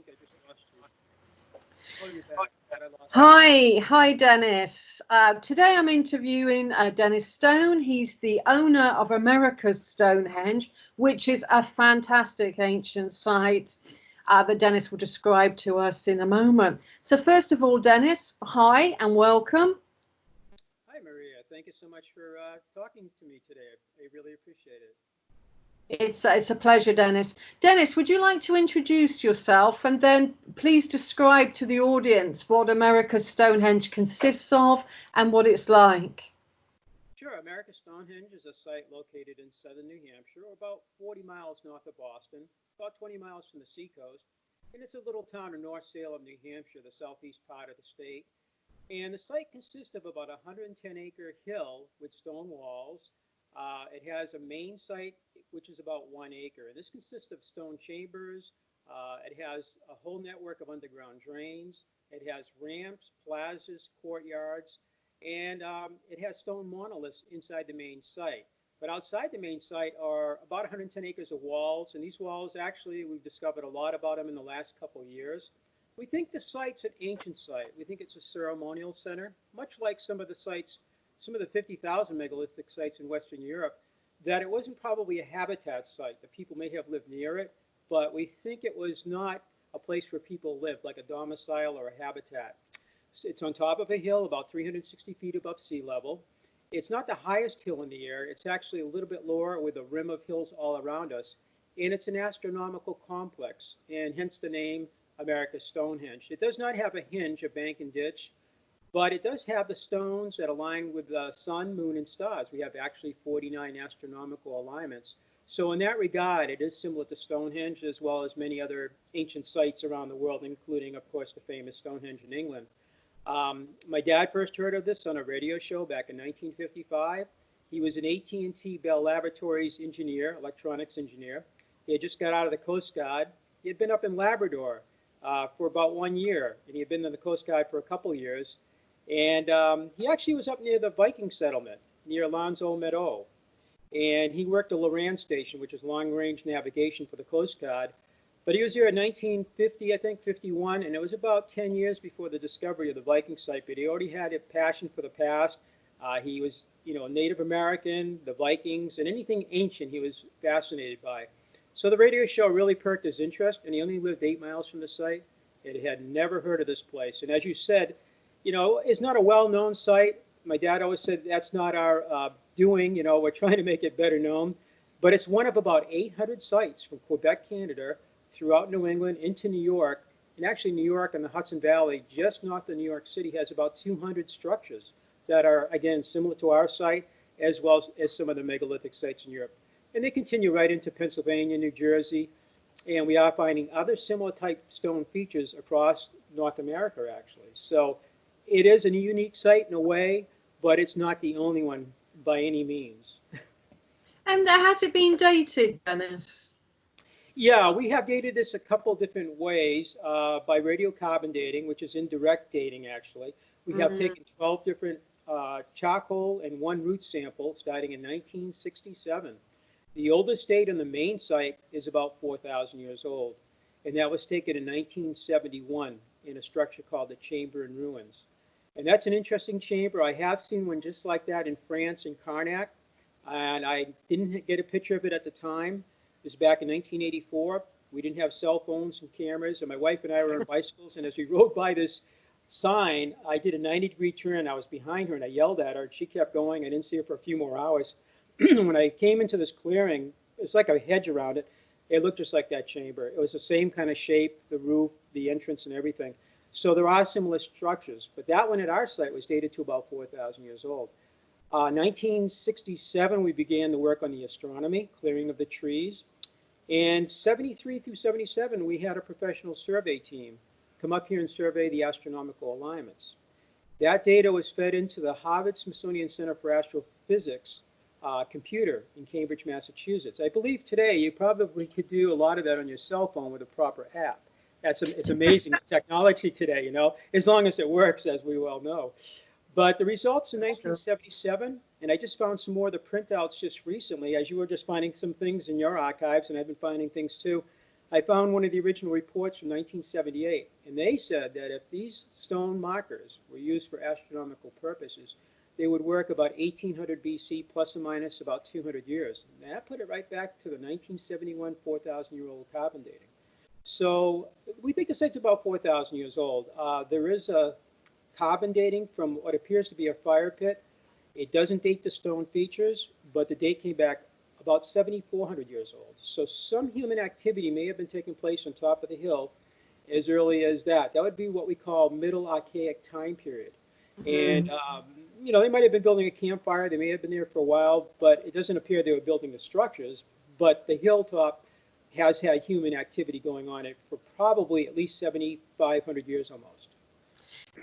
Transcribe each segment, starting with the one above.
think I just lost you. Oh, you're back. I lost Hi, Dennis. Today I'm interviewing Dennis Stone. He's the owner of America's Stonehenge, which is a fantastic ancient site that Dennis will describe to us in a moment. So first of all, Dennis, hi and welcome. Hi, Maria. Thank you so much for talking to me today. I really appreciate it. It's a pleasure, Dennis. Dennis, would you like to introduce yourself and then please describe to the audience what America's Stonehenge consists of and what it's like? Sure. America's Stonehenge is a site located in southern New Hampshire, about 40 miles north of Boston, about 20 miles from the seacoast. And it's a little town in North Salem, New Hampshire, the southeast part of the state. And the site consists of about a 110-acre hill with stone walls. It has a main site, which is about 1 acre. And this consists of stone chambers. It has a whole network of underground drains. It has ramps, plazas, courtyards, and it has stone monoliths inside the main site. But outside the main site are about 110 acres of walls. And these walls, actually, we've discovered a lot about them in the last couple of years. We think the site's an ancient site. We think it's a ceremonial center, much like some of the sites, some of the 50,000 megalithic sites in Western Europe, that it wasn't probably a habitat site, that people may have lived near it, but we think it was not a place where people lived, like a domicile or a habitat. It's on top of a hill about 360 feet above sea level. It's not the highest hill in the air. It's actually a little bit lower with a rim of hills all around us. And it's an astronomical complex, and hence the name America's Stonehenge. It does not have a hinge, a bank and ditch, but it does have the stones that align with the sun, moon, and stars. We have actually 49 astronomical alignments. So in that regard, it is similar to Stonehenge, as well as many other ancient sites around the world, including, of course, the famous Stonehenge in England. My dad first heard of this on a radio show back in 1955. He was an AT&T Bell Laboratories engineer, electronics engineer. He had just got out of the Coast Guard. He had been up in Labrador for about 1 year, and he had been in the Coast Guard for a couple of years. And he actually was up near the Viking settlement, near Alonzo Meadow. And he worked a Loran station, which is long-range navigation for the Coast Guard. But he was here in 1950, I think, 51, and it was about 10 years before the discovery of the Viking site. But he already had a passion for the past. He was, Native American, the Vikings, and anything ancient he was fascinated by. So the radio show really perked his interest, and he only lived 8 miles from the site. And he had never heard of this place. And as you said, it's not a well-known site. My dad always said that's not our doing. We're trying to make it better known. But it's one of about 800 sites from Quebec, Canada, throughout New England into New York. And actually, New York and the Hudson Valley, just north of New York City, has about 200 structures that are, again, similar to our site, as well as some of the megalithic sites in Europe. And they continue right into Pennsylvania, New Jersey, and we are finding other similar type stone features across North America, actually. So it is a unique site in a way, but it's not the only one by any means. And has it been dated, Dennis? Yeah, we have dated this a couple different ways by radiocarbon dating, which is indirect dating, actually. We have taken 12 different charcoal and 1 root sample starting in 1967. The oldest date on the main site is about 4,000 years old, and that was taken in 1971 in a structure called the Chamber in Ruins. And that's an interesting chamber. I have seen one just like that in France, in Carnac, and I didn't get a picture of it at the time. It was back in 1984. We didn't have cell phones and cameras, and my wife and I were on bicycles, and as we rode by this sign, I did a 90-degree turn. I was behind her, and I yelled at her, and she kept going. I didn't see her for a few more hours. When I came into this clearing, it's like a hedge around it. It looked just like that chamber. It was the same kind of shape, the roof, the entrance, and everything. So there are similar structures, but that one at our site was dated to about 4,000 years old. 1967, we began the work on the astronomy, clearing of the trees. And 73 through 77, we had a professional survey team come up here and survey the astronomical alignments. That data was fed into the Harvard-Smithsonian Center for Astrophysics computer in Cambridge, Massachusetts. I believe today you probably could do a lot of that on your cell phone with a proper app. It's amazing technology today, as long as it works, as we well know. But the results in 1977, and I just found some more of the printouts just recently, as you were just finding some things in your archives, and I've been finding things too. I found one of the original reports from 1978, and they said that if these stone markers were used for astronomical purposes, they would work about 1800 BC plus or minus about 200 years. And that put it right back to the 1971 4,000-year-old carbon dating. So we think the site's about 4,000 years old. There is a carbon dating from what appears to be a fire pit. It doesn't date the stone features, but the date came back about 7,400 years old. So some human activity may have been taking place on top of the hill as early as that. That would be what we call Middle Archaic time period. And, they might have been building a campfire. They may have been there for a while, but it doesn't appear they were building the structures. But the hilltop has had human activity going on it for probably at least 7,500 years almost.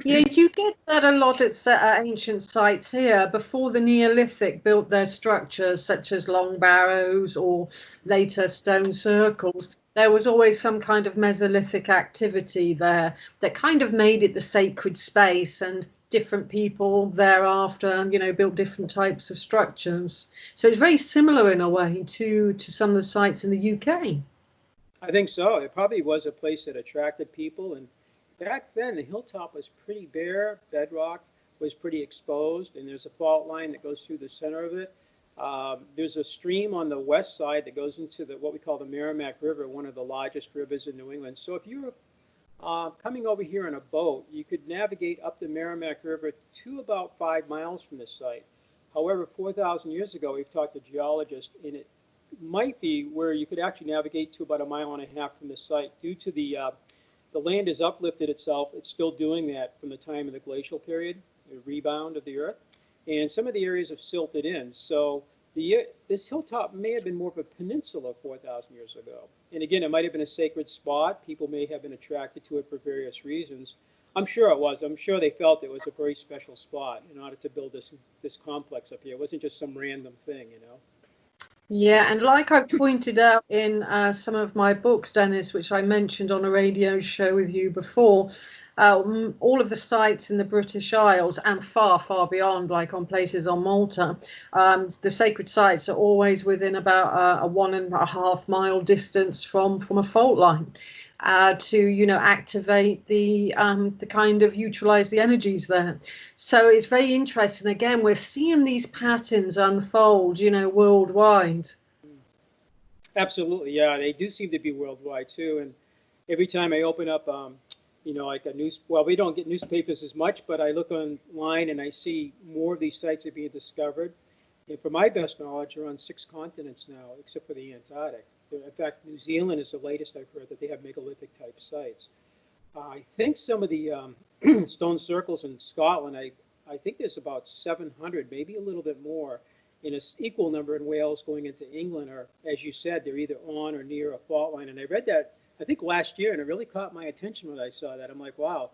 Yeah, you get that a lot at ancient sites here. Before the Neolithic built their structures, such as long barrows or later stone circles, there was always some kind of Mesolithic activity there that kind of made it the sacred space, and different people thereafter, built different types of structures. So it's very similar in a way to some of the sites in the UK. I think so. It probably was a place that attracted people, and back then, the hilltop was pretty bare. Bedrock was pretty exposed, and there's a fault line that goes through the center of it. There's a stream on the west side that goes into what we call the Merrimack River, one of the largest rivers in New England. So if you were coming over here on a boat, you could navigate up the Merrimack River to about 5 miles from this site. However, 4,000 years ago, we've talked to geologists, and it might be where you could actually navigate to about 1.5 miles from the site due to the land has uplifted itself. It's still doing that from the time of the glacial period, the rebound of the earth. And some of the areas have silted in. So this hilltop may have been more of a peninsula 4,000 years ago. And again, it might have been a sacred spot. People may have been attracted to it for various reasons. I'm sure it was. I'm sure they felt it was a very special spot in order to build this complex up here. It wasn't just some random thing, Yeah, and like I pointed out in some of my books, Dennis, which I mentioned on a radio show with you before, all of the sites in the British Isles and far, far beyond, like on places on Malta, the sacred sites are always within about a 1.5 mile distance from a fault line. To activate the kind of utilize the energies there. So it's very interesting. Again, we're seeing these patterns unfold, worldwide. Absolutely, yeah. They do seem to be worldwide too. And every time I open up, like a we don't get newspapers as much, but I look online and I see more of these sites are being discovered. And for my best knowledge, they're on 6 continents now, except for the Antarctic. In fact, New Zealand is the latest I've heard that they have megalithic type sites. I think some of the stone circles in Scotland, I think there's about 700, maybe a little bit more, and an equal number in Wales going into England, or as you said, they're either on or near a fault line. And I read that, I think last year, and it really caught my attention when I saw that. I'm like, wow.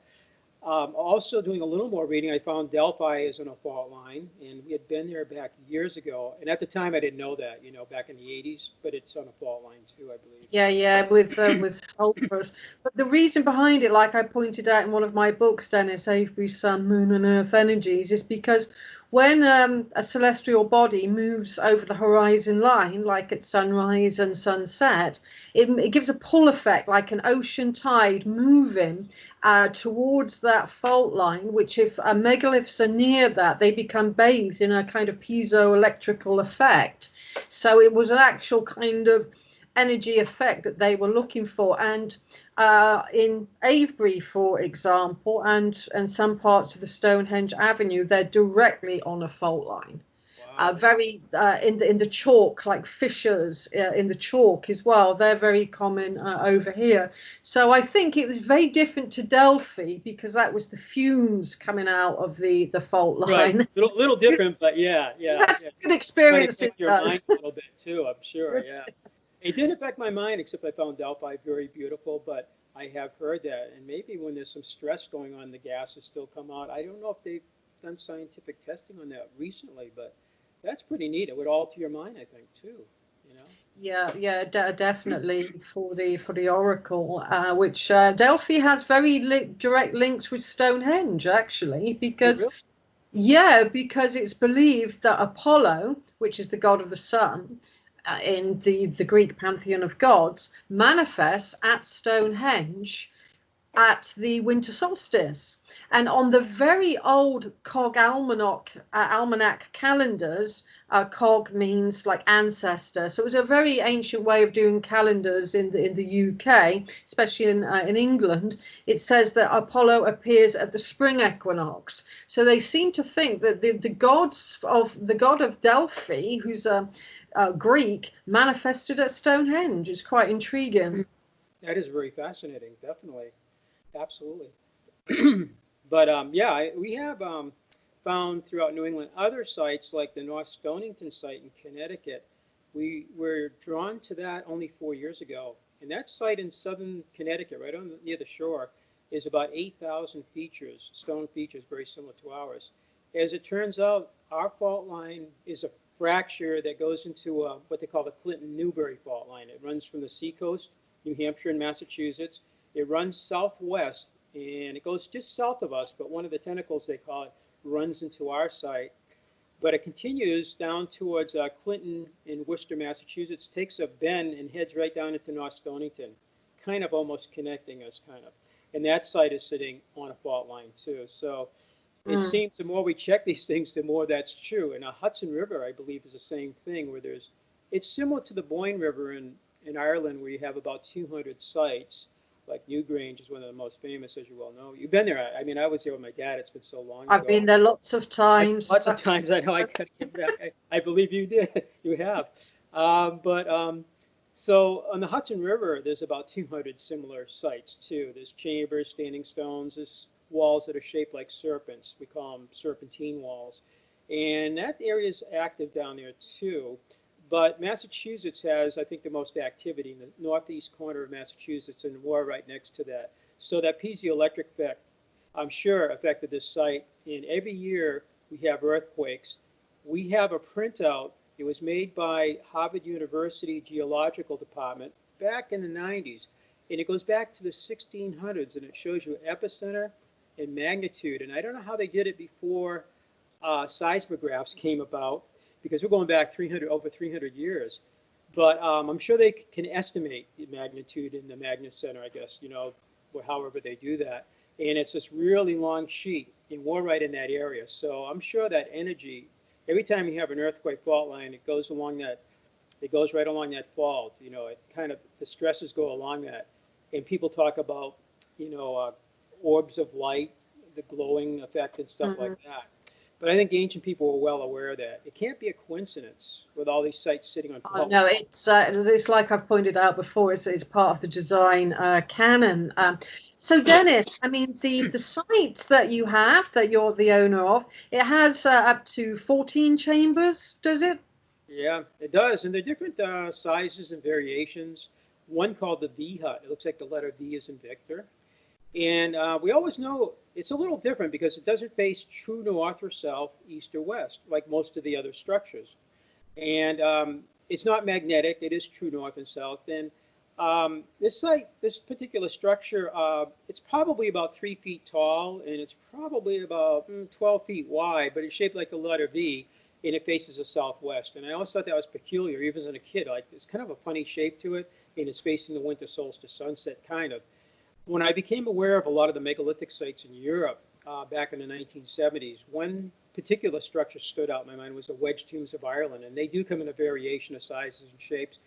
Also doing a little more reading, I found Delphi is on a fault line, and we had been there back years ago. And at the time, I didn't know that, back in the 80s, but it's on a fault line too, I believe. Yeah, with sulfurs. But the reason behind it, like I pointed out in one of my books, Dennis, Avebury's Sun, Moon and Earth Energies, is because when a celestial body moves over the horizon line, like at sunrise and sunset, it gives a pull effect, like an ocean tide moving towards that fault line, which if megaliths are near that, they become bathed in a kind of piezoelectrical effect. So it was an actual kind of energy effect that they were looking for. And in Avebury, for example, and some parts of the Stonehenge Avenue, they're directly on a fault line. Wow. Very in the chalk, like fissures in the chalk as well. They're very common over here. So I think it was very different to Delphi because that was the fumes coming out of the fault line. Right, little different, but yeah. That's a good experience. It your mind a little bit too, I'm sure. Yeah. It didn't affect my mind, except I found Delphi very beautiful, but I have heard that. And maybe when there's some stress going on, the gases still come out. I don't know if they've done scientific testing on that recently, but that's pretty neat. It would alter your mind, I think, too. Yeah, definitely for the Oracle, which Delphi has very direct links with Stonehenge, actually, because... Oh, really? Yeah, because it's believed that Apollo, which is the god of the sun, in the Greek pantheon of gods manifests at Stonehenge at the winter solstice. And on the very old cog almanac calendars, cog means like ancestor. So it was a very ancient way of doing calendars in the UK, especially in England. It says that Apollo appears at the spring equinox. So they seem to think that the god of Delphi, who's Greek, manifested at Stonehenge. It's quite intriguing. That is very fascinating, definitely. Absolutely. But yeah, we have found throughout New England other sites like the North Stonington site in Connecticut. We were drawn to that only 4 years ago. And that site in southern Connecticut, right near the shore, is about 8,000 features, stone features, very similar to ours. As it turns out, our fault line is a fracture that goes into what they call the Clinton-Newbury fault line. It runs from the seacoast, New Hampshire and Massachusetts. It runs southwest, and it goes just south of us, but one of the tentacles, they call it, runs into our site. But it continues down towards Clinton in Worcester, Massachusetts, takes a bend and heads right down into North Stonington, kind of almost connecting us, kind of. And that site is sitting on a fault line, too. So it seems the more we check these things, the more that's true. And the Hudson River, I believe, is the same thing, where it's similar to the Boyne River in Ireland, where you have about 200 sites. Like Newgrange is one of the most famous, as you well know. You've been there. I mean, I was there with my dad. It's been so long ago. I've been there lots of times. Lots of times. I know. I believe you did. You have. So on the Hudson River, there's about 200 similar sites, too. There's chambers, standing stones. There's walls that are shaped like serpents. We call them Serpentine Walls. And that area is active down there, too. But Massachusetts has, I think, the most activity in the northeast corner of Massachusetts, and we're right next to that. So that piezoelectric effect, I'm sure, affected this site. And every year we have earthquakes. We have a printout. It was made by Harvard University Geological Department back in the 90s. And it goes back to the 1600s, and it shows you epicenter and magnitude. And I don't know how they did it before seismographs came about, because we're going back over 300 years. But I'm sure they can estimate the magnitude in the magnecenter, I guess, or however they do that. And it's this really long sheet, and we're right in that area. So I'm sure that energy, every time you have an earthquake fault line, it goes right along that fault. It kind of, the stresses go along that. And people talk about, orbs of light, the glowing effect and stuff like that. But I think ancient people were well aware of that. It can't be a coincidence with all these sites sitting on fault. No, it's like I've pointed out before, it's part of the design canon. So Dennis, I mean, the site that you have, that you're the owner of, it has up to 14 chambers, does it? Yeah, it does. And they're different sizes and variations. One called the V hut. It looks like the letter V is in Victor. And we always know it's a little different because it doesn't face true north or south, east or west, like most of the other structures. And it's not magnetic. It is true north and south. And this particular structure, it's probably about 3 feet tall, and it's probably about 12 feet wide, but it's shaped like a letter V, and it faces the southwest. And I always thought that was peculiar, even as a kid. Like, it's kind of a funny shape to it, and it's facing the winter solstice sunset, kind of. When I became aware of a lot of the megalithic sites in Europe back in the 1970s, one particular structure stood out in my mind was the Wedge tombs of Ireland, and they do come in a variation of sizes and shapes.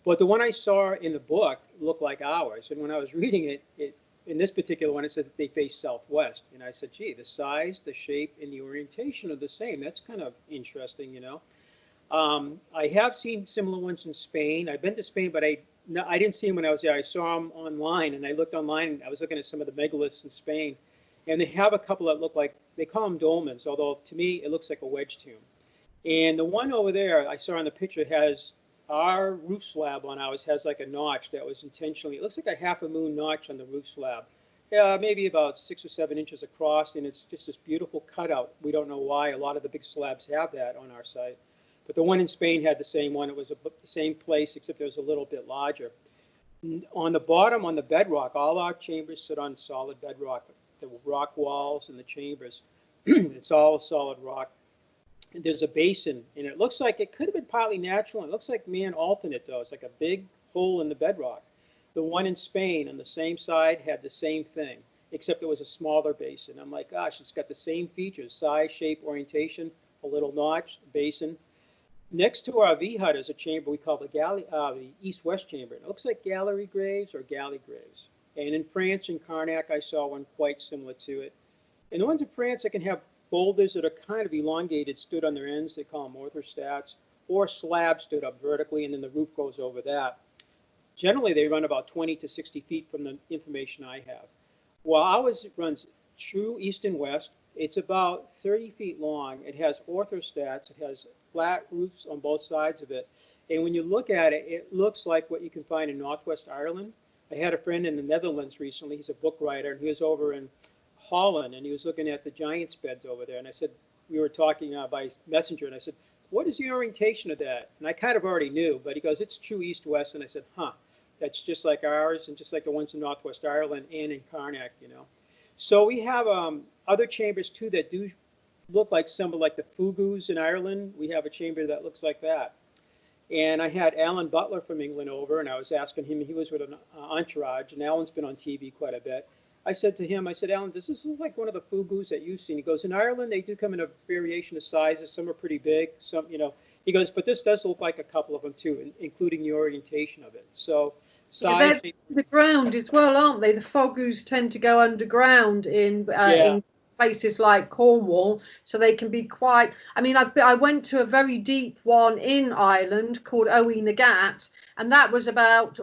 But the one I saw in the book looked like ours, and when I was reading it, in this particular one, it said that they face southwest, and I said, gee, the size, the shape, and the orientation are the same. That's kind of interesting, I have seen similar ones in Spain. I've been to Spain, but I didn't see them when I was there. I saw them online, and I looked online, and I was looking at some of the megaliths in Spain, and they have a couple that look like, they call them dolmens, although to me it looks like a wedge tomb. And the one over there I saw on the picture has, our roof slab on ours has like a notch that was intentionally, it looks like a half a moon notch on the roof slab. Maybe about 6 or 7 inches across, and it's just this beautiful cutout. We don't know why. A lot of the big slabs have that on our site. But the one in Spain had the same one. It was the same place, except it was a little bit larger. On the bottom, on the bedrock, all our chambers sit on solid bedrock. The rock walls and the chambers, it's all solid rock. And there's a basin, and it looks like it could have been partly natural. It looks like man alternate, though. It's like a big hole in the bedrock. The one in Spain on the same side had the same thing, except it was a smaller basin. I'm like, gosh, it's got the same features, size, shape, orientation, a little notch, basin. Next to our V hut is a chamber we call the Galley, the east-west chamber. It looks like gallery graves or galley graves. And in France, in Carnac, I saw one quite similar to it. And the ones in France that can have boulders that are kind of elongated stood on their ends, they call them orthostats, or slabs stood up vertically, and then the roof goes over that. Generally, they run about 20 to 60 feet from the information I have. Well, ours runs true east and west. It's about 30 feet long. It has orthostats. It has flat roofs on both sides of it. And when you look at it, it looks like what you can find in Northwest Ireland. I had a friend in the Netherlands recently. He's a book writer, and he was over in Holland, and he was looking at the giant's beds over there. And I said, we were talking by messenger, and I said, what is the orientation of that? And I kind of already knew, but he goes, it's true east-west. And I said, that's just like ours and just like the ones in Northwest Ireland and in Carnac, you know. So we have other chambers, too, that do look like some of like the Fugus in Ireland. We have a chamber that looks like that. And I had Alan Butler from England over, and I was asking him, he was with an entourage, and Alan's been on TV quite a bit. I said to him, I said, Alan, does this look like one of the Fugus that you've seen? He goes, in Ireland, they do come in a variation of sizes. Some are pretty big, some, you know. He goes, but this does look like a couple of them, too, including the orientation of it. So, size. They're the ground as well, aren't they? The Fogus tend to go underground in places like Cornwall, so they can be quite. I mean, I went to a very deep one in Ireland called Owe Nagat, and that was about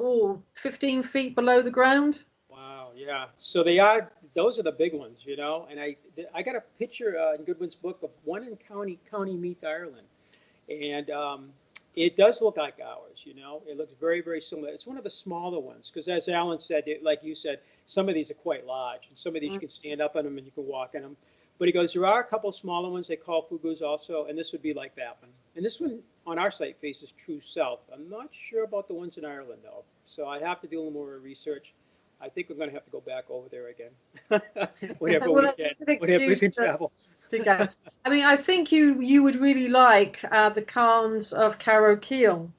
15 feet below the ground. Wow, yeah. So those are the big ones, you know. And I got a picture in Goodwin's book of one in County Meath, Ireland, and it does look like ours, you know. It looks very, very similar. It's one of the smaller ones because, as Alan said, like you said, some of these are quite large, and some of these you can stand up on them and you can walk in them. But he goes, there are a couple of smaller ones they call Fugus also, and this would be like that one. And this one on our site faces true south. I'm not sure about the ones in Ireland, though. So I have to do a little more research. I think we're going to have to go back over there again. whenever we can travel. To go. I mean, I think you would really like the cairns of Carrowkeel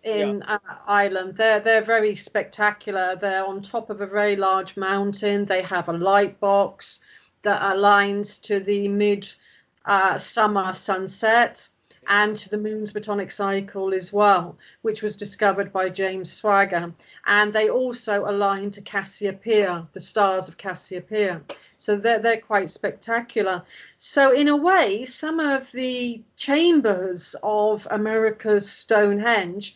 in Ireland. They're very spectacular. They're on top of a very large mountain. They have a light box that aligns to the mid-summer sunset and to the moon's botanic cycle as well, which was discovered by James Swagger. And they also align to Cassiopeia, the stars of Cassiopeia. So they're quite spectacular. So in a way, some of the chambers of America's Stonehenge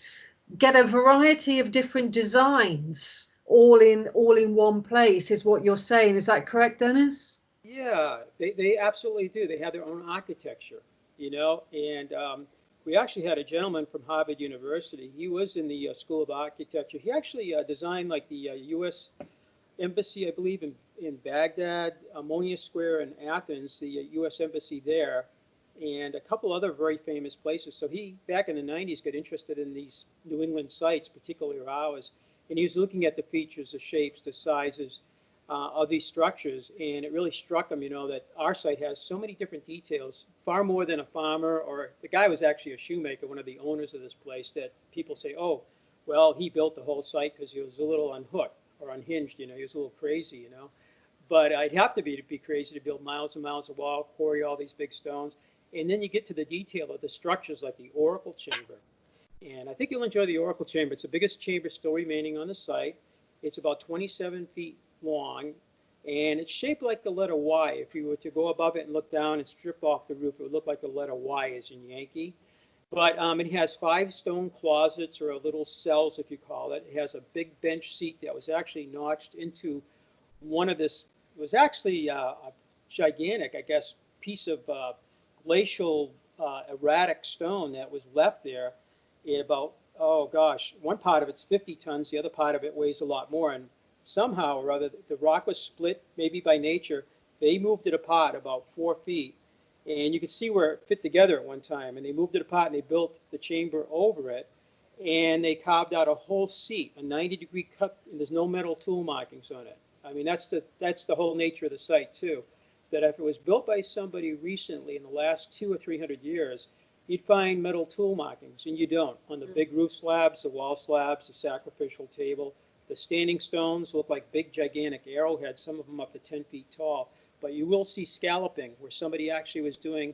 get a variety of different designs all in one place, is what you're saying. Is that correct, Dennis? Yeah, they absolutely do. They have their own architecture, you know, and we actually had a gentleman from Harvard University. He was in the School of Architecture. He actually designed like the U.S. Embassy, I believe, in Baghdad, Ammonia Square in Athens, the U.S. Embassy there, and a couple other very famous places. So he, back in the 90s, got interested in these New England sites, particularly ours, and he was looking at the features, the shapes, the sizes of these structures, and it really struck him, you know, that our site has so many different details, far more than a farmer, or the guy was actually a shoemaker, one of the owners of this place, that people say, oh, well, he built the whole site because he was a little unhooked or unhinged, you know, he was a little crazy, you know. But I'd have to be crazy to build miles and miles of wall, quarry all these big stones. And then you get to the detail of the structures like the Oracle Chamber. And I think you'll enjoy the Oracle Chamber. It's the biggest chamber still remaining on the site. It's about 27 feet long, and it's shaped like the letter Y. If you were to go above it and look down and strip off the roof, it would look like the letter Y as in Yankee. But it has 5 stone closets, or little cells, if you call it. It has a big bench seat that was actually notched into one of this. It was actually a gigantic, I guess, piece of glacial erratic stone that was left there at about, oh gosh, one part of it's 50 tons, the other part of it weighs a lot more. And somehow or other, the rock was split, maybe by nature. They moved it apart about 4 feet. And you could see where it fit together at one time. And they moved it apart and they built the chamber over it. And they carved out a whole seat, a 90-degree cut, and there's no metal tool markings on it. I mean, that's the whole nature of the site, too. that if it was built by somebody recently in the last 200 or 300 years, you'd find metal tool markings, and you don't. On the big roof slabs, the wall slabs, the sacrificial table, the standing stones look like big, gigantic arrowheads, some of them up to 10 feet tall. But you will see scalloping, where somebody actually was doing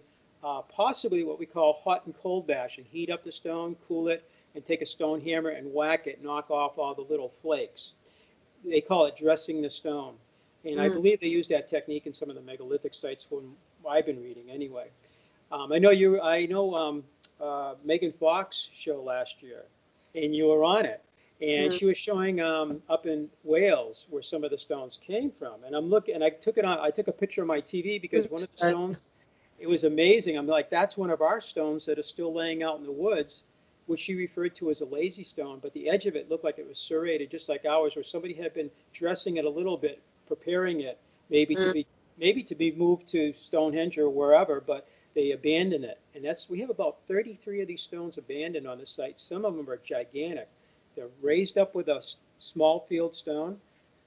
possibly what we call hot and cold bashing. Heat up the stone, cool it, and take a stone hammer and whack it, knock off all the little flakes. They call it dressing the stone. And I believe they use that technique in some of the megalithic sites from what I've been reading anyway. I know Megan Fox show last year, and you were on it. And she was showing up in Wales where some of the stones came from. And I'm looking, and I took a picture of my TV because one of the stones, it was amazing. I'm like, that's one of our stones that are still laying out in the woods, which she referred to as a lazy stone. But the edge of it looked like it was serrated, just like ours, where somebody had been dressing it a little bit, preparing it, maybe to be moved to Stonehenge or wherever, but they abandoned it. And we have about 33 of these stones abandoned on the site. Some of them are gigantic. They're raised up with a small field stone.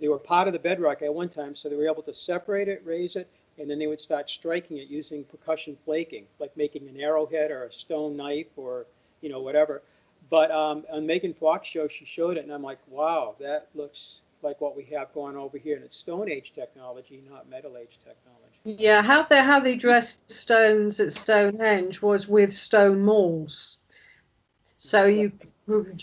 They were part of the bedrock at one time, so they were able to separate it, raise it, and then they would start striking it using percussion flaking, like making an arrowhead or a stone knife or, whatever. But on Megan Fox show, she showed it, and I'm like, wow, that looks like what we have going over here. And it's Stone Age technology, not Metal Age technology. Yeah, how they dressed stones at Stonehenge was with stone mauls. So you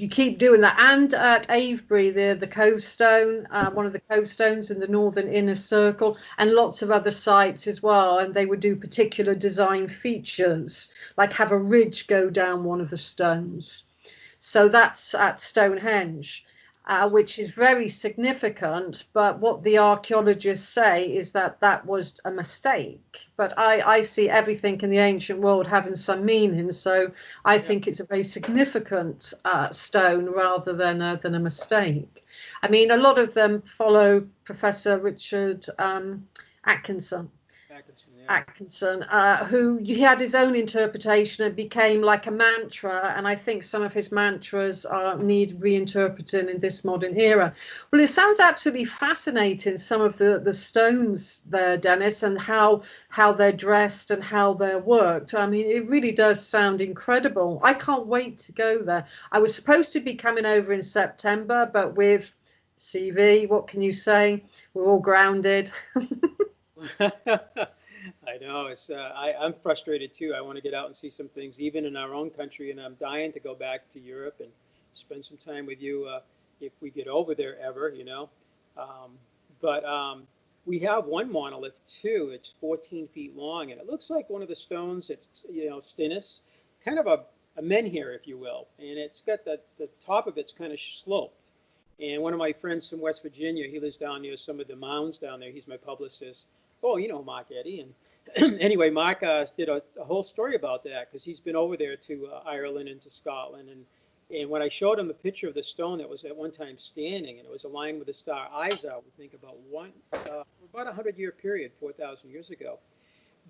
keep doing that. And at Avebury, the cove stone, one of the cove stones in the northern inner circle, and lots of other sites as well. And they would do particular design features, like have a ridge go down one of the stones. So that's at Stonehenge, which is very significant. But what the archaeologists say is that was a mistake. But I see everything in the ancient world having some meaning. So I think it's a very significant stone rather than a mistake. I mean, a lot of them follow Professor Richard Atkinson, who he had his own interpretation. It became like a mantra, and I think some of his mantras need reinterpreting in this modern era. Well, it sounds absolutely fascinating, some of the stones there, Dennis, and how they're dressed and how they're worked. I mean, it really does sound incredible. I can't wait to go there. I was supposed to be coming over in September, but with CV, what can you say? We're all grounded. I know. I'm frustrated too. I want to get out and see some things, even in our own country, and I'm dying to go back to Europe and spend some time with you if we get over there ever, But we have one monolith too. It's 14 feet long, and it looks like one of the stones. It's Stinus, kind of a menhir, if you will, and it's got the top of it's kind of sloped. And one of my friends from West Virginia, he lives down near some of the mounds down there. He's my publicist. Oh, Mark Eddy. And anyway, Mark did a whole story about that because he's been over there to Ireland and to Scotland. And when I showed him a picture of the stone that was at one time standing, and it was aligned with the star Isa, we think about about 100-year period, 4,000 years ago.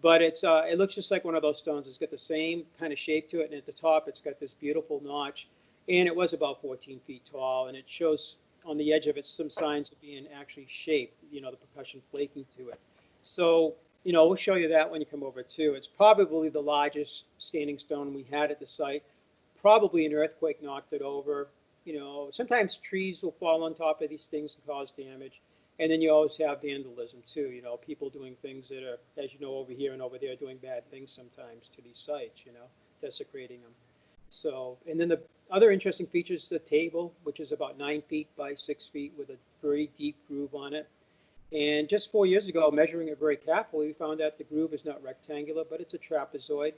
But it looks just like one of those stones. It's got the same kind of shape to it, and at the top, it's got this beautiful notch. And it was about 14 feet tall, and it shows on the edge of it some signs of being actually shaped, the percussion flaking to it. So, we'll show you that when you come over too. It's probably the largest standing stone we had at the site. Probably an earthquake knocked it over. Sometimes trees will fall on top of these things and cause damage. And then you always have vandalism too, people doing things that are, as you know, over here and over there, doing bad things sometimes to these sites, desecrating them. So, and then the other interesting feature is the table, which is about 9 feet by 6 feet with a very deep groove on it. And just 4 years ago, measuring it very carefully, we found out the groove is not rectangular, but it's a trapezoid.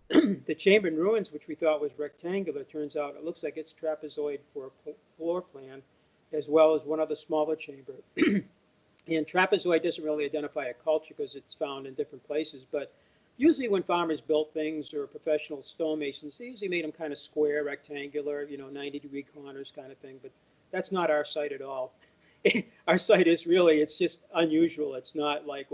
The chamber in ruins, which we thought was rectangular, turns out it looks like it's trapezoid for a floor plan, as well as one other smaller chamber. And trapezoid doesn't really identify a culture because it's found in different places, but usually when farmers built things or professional stonemasons, they usually made them kind of square, rectangular, 90-degree corners kind of thing, but that's not our site at all. Our site is really, it's just unusual. It's not like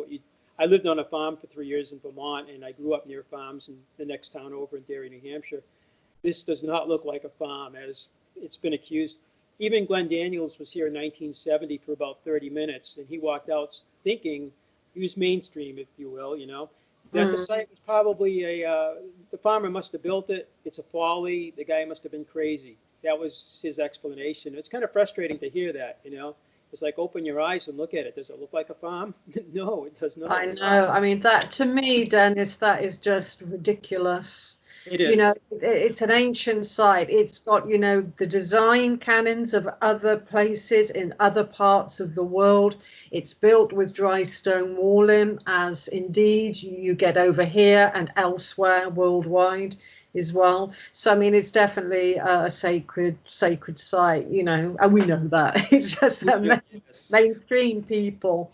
I lived on a farm for 3 years in Vermont, and I grew up near farms in the next town over in Derry, New Hampshire. This does not look like a farm, as it's been accused. Even Glenn Daniels was here in 1970 for about 30 minutes, and he walked out thinking he was mainstream, if you will, you know. That the site was probably the farmer must have built it. It's a folly. The guy must have been crazy. That was his explanation. It's kind of frustrating to hear that, you know. It's like, open your eyes and look at it. Does it look like a farm? No, it does not. I know. I mean, that to me, Dennis, that is just ridiculous. It is. You know, it's an ancient site. It's got, you know, the design canons of other places in other parts of the world. It's built with dry stone walling, as indeed you get over here and elsewhere worldwide as well. So, I mean, it's definitely a sacred site, you know, and we know that. It's just that mainstream people.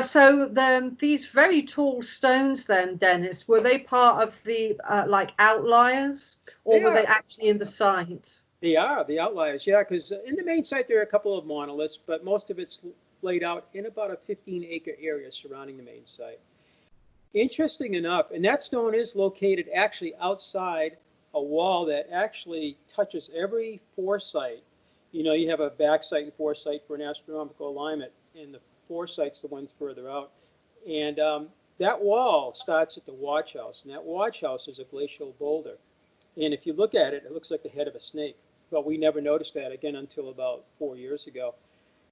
So then these very tall stones then, Dennis, were they part of the like outliers, or were they actually in the site? They are the outliers, yeah, because in the main site there are a couple of monoliths, but most of it's laid out in about a 15-acre area surrounding the main site. Interesting enough, and that stone is located actually outside a wall that actually touches every foresight. You know, you have a back sight and foresight for an astronomical alignment, and the foresight's the ones further out. And that wall starts at the watch house, and that watch house is a glacial boulder. And if you look at it, it looks like the head of a snake. Well, we never noticed that again until about 4 years ago.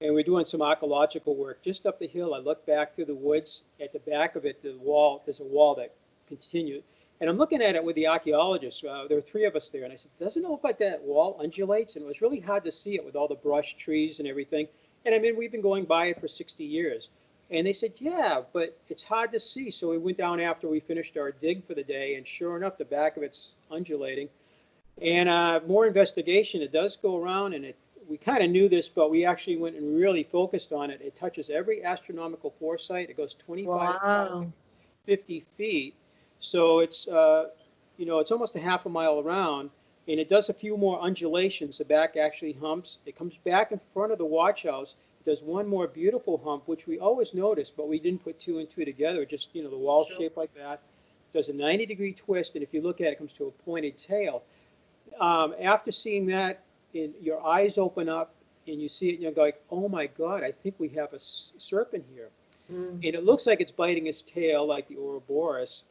And we're doing some archaeological work just up the hill. I look back through the woods. At the back of it, the wall, there's a wall that continued. And I'm looking at it with the archaeologists. There were 3 of us there. And I said, doesn't it look like that wall undulates? And it was really hard to see it with all the brush, trees, and everything. And I mean, we've been going by it for 60 years. And they said, yeah, but it's hard to see. So we went down after we finished our dig for the day. And sure enough, the back of it's undulating. And more investigation, it does go around, and we kind of knew this, but we actually went and really focused on it. It touches every astronomical foresight. It goes 25 50 feet. So it's, you know, it's almost a half a mile around, and it does a few more undulations. The back actually humps. It comes back in front of the watch house. It does one more beautiful hump, which we always noticed, but we didn't put 2 and 2 together. Just, you know, the wall shaped like that. Does a 90-degree twist, and if you look at it, it comes to a pointed tail. After seeing that, your eyes open up and you see it and you're like, oh my God, I think we have a serpent here. And it looks like it's biting its tail like the Ouroboros,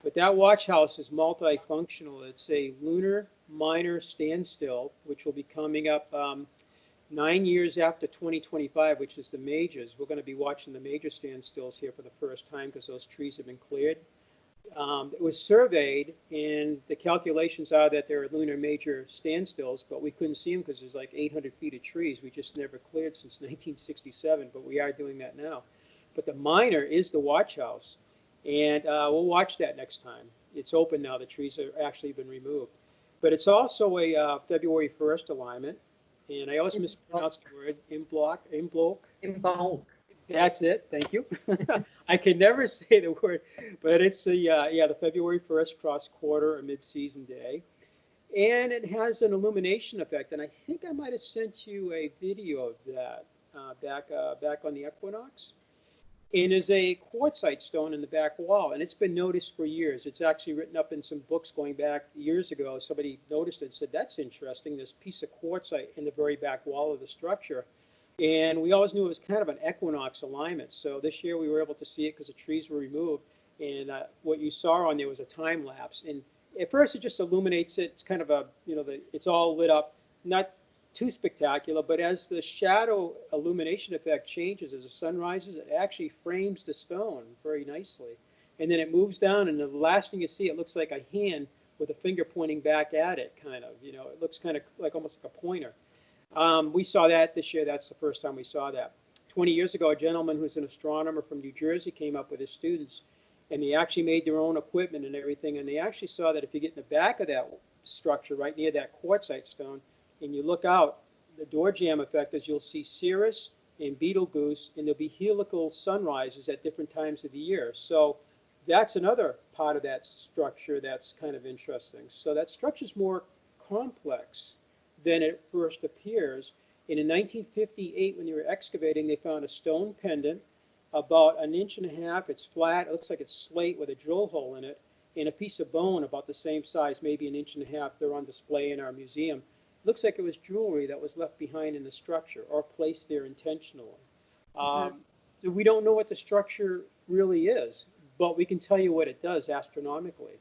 but that watch house is multifunctional. It's a lunar minor standstill, which will be coming up 9 years after 2025, which is the majors. We're going to be watching the major standstills here for the first time because those trees have been cleared. It was surveyed, and the calculations are that there are lunar major standstills, but we couldn't see them because there's like 800 feet of trees. We just never cleared since 1967, but we are doing that now. But the minor is the watch house, and we'll watch that next time. It's open now. The trees have actually been removed. But it's also a February 1st alignment, and I always mispronounce the word, imbolc. That's it. Thank you. I can never say the word, but it's the February 1st cross quarter or mid-season day, and it has an illumination effect. And I think I might have sent you a video of that back on the equinox. And there's a quartzite stone in the back wall, and it's been noticed for years. It's actually written up in some books going back years ago. Somebody noticed it and said, that's interesting, this piece of quartzite in the very back wall of the structure. And we always knew it was kind of an equinox alignment. So this year we were able to see it because the trees were removed. And what you saw on there was a time lapse. And at first it just illuminates it. It's kind of a, you know, it's all lit up, not too spectacular. But as the shadow illumination effect changes, as the sun rises, it actually frames the stone very nicely. And then it moves down, and the last thing you see, it looks like a hand with a finger pointing back at it, kind of. You know, it looks kind of like almost like a pointer. We saw that this year. That's the first time we saw that. 20 years ago, a gentleman who's an astronomer from New Jersey came up with his students, and they actually made their own equipment and everything, and they actually saw that if you get in the back of that structure, right near that quartzite stone, and you look out, the door jamb effect is you'll see cirrus and Betelgeuse, and there'll be helical sunrises at different times of the year. So that's another part of that structure that's kind of interesting. So that structure's more complex than it first appears. And in 1958, when they were excavating, they found a stone pendant about 1.5 inches. It's flat. It looks like it's slate with a drill hole in it, and a piece of bone about the same size, maybe 1.5 inches. They're on display in our museum. Looks like it was jewelry that was left behind in the structure or placed there intentionally. we don't know what the structure really is, but we can tell you what it does astronomically.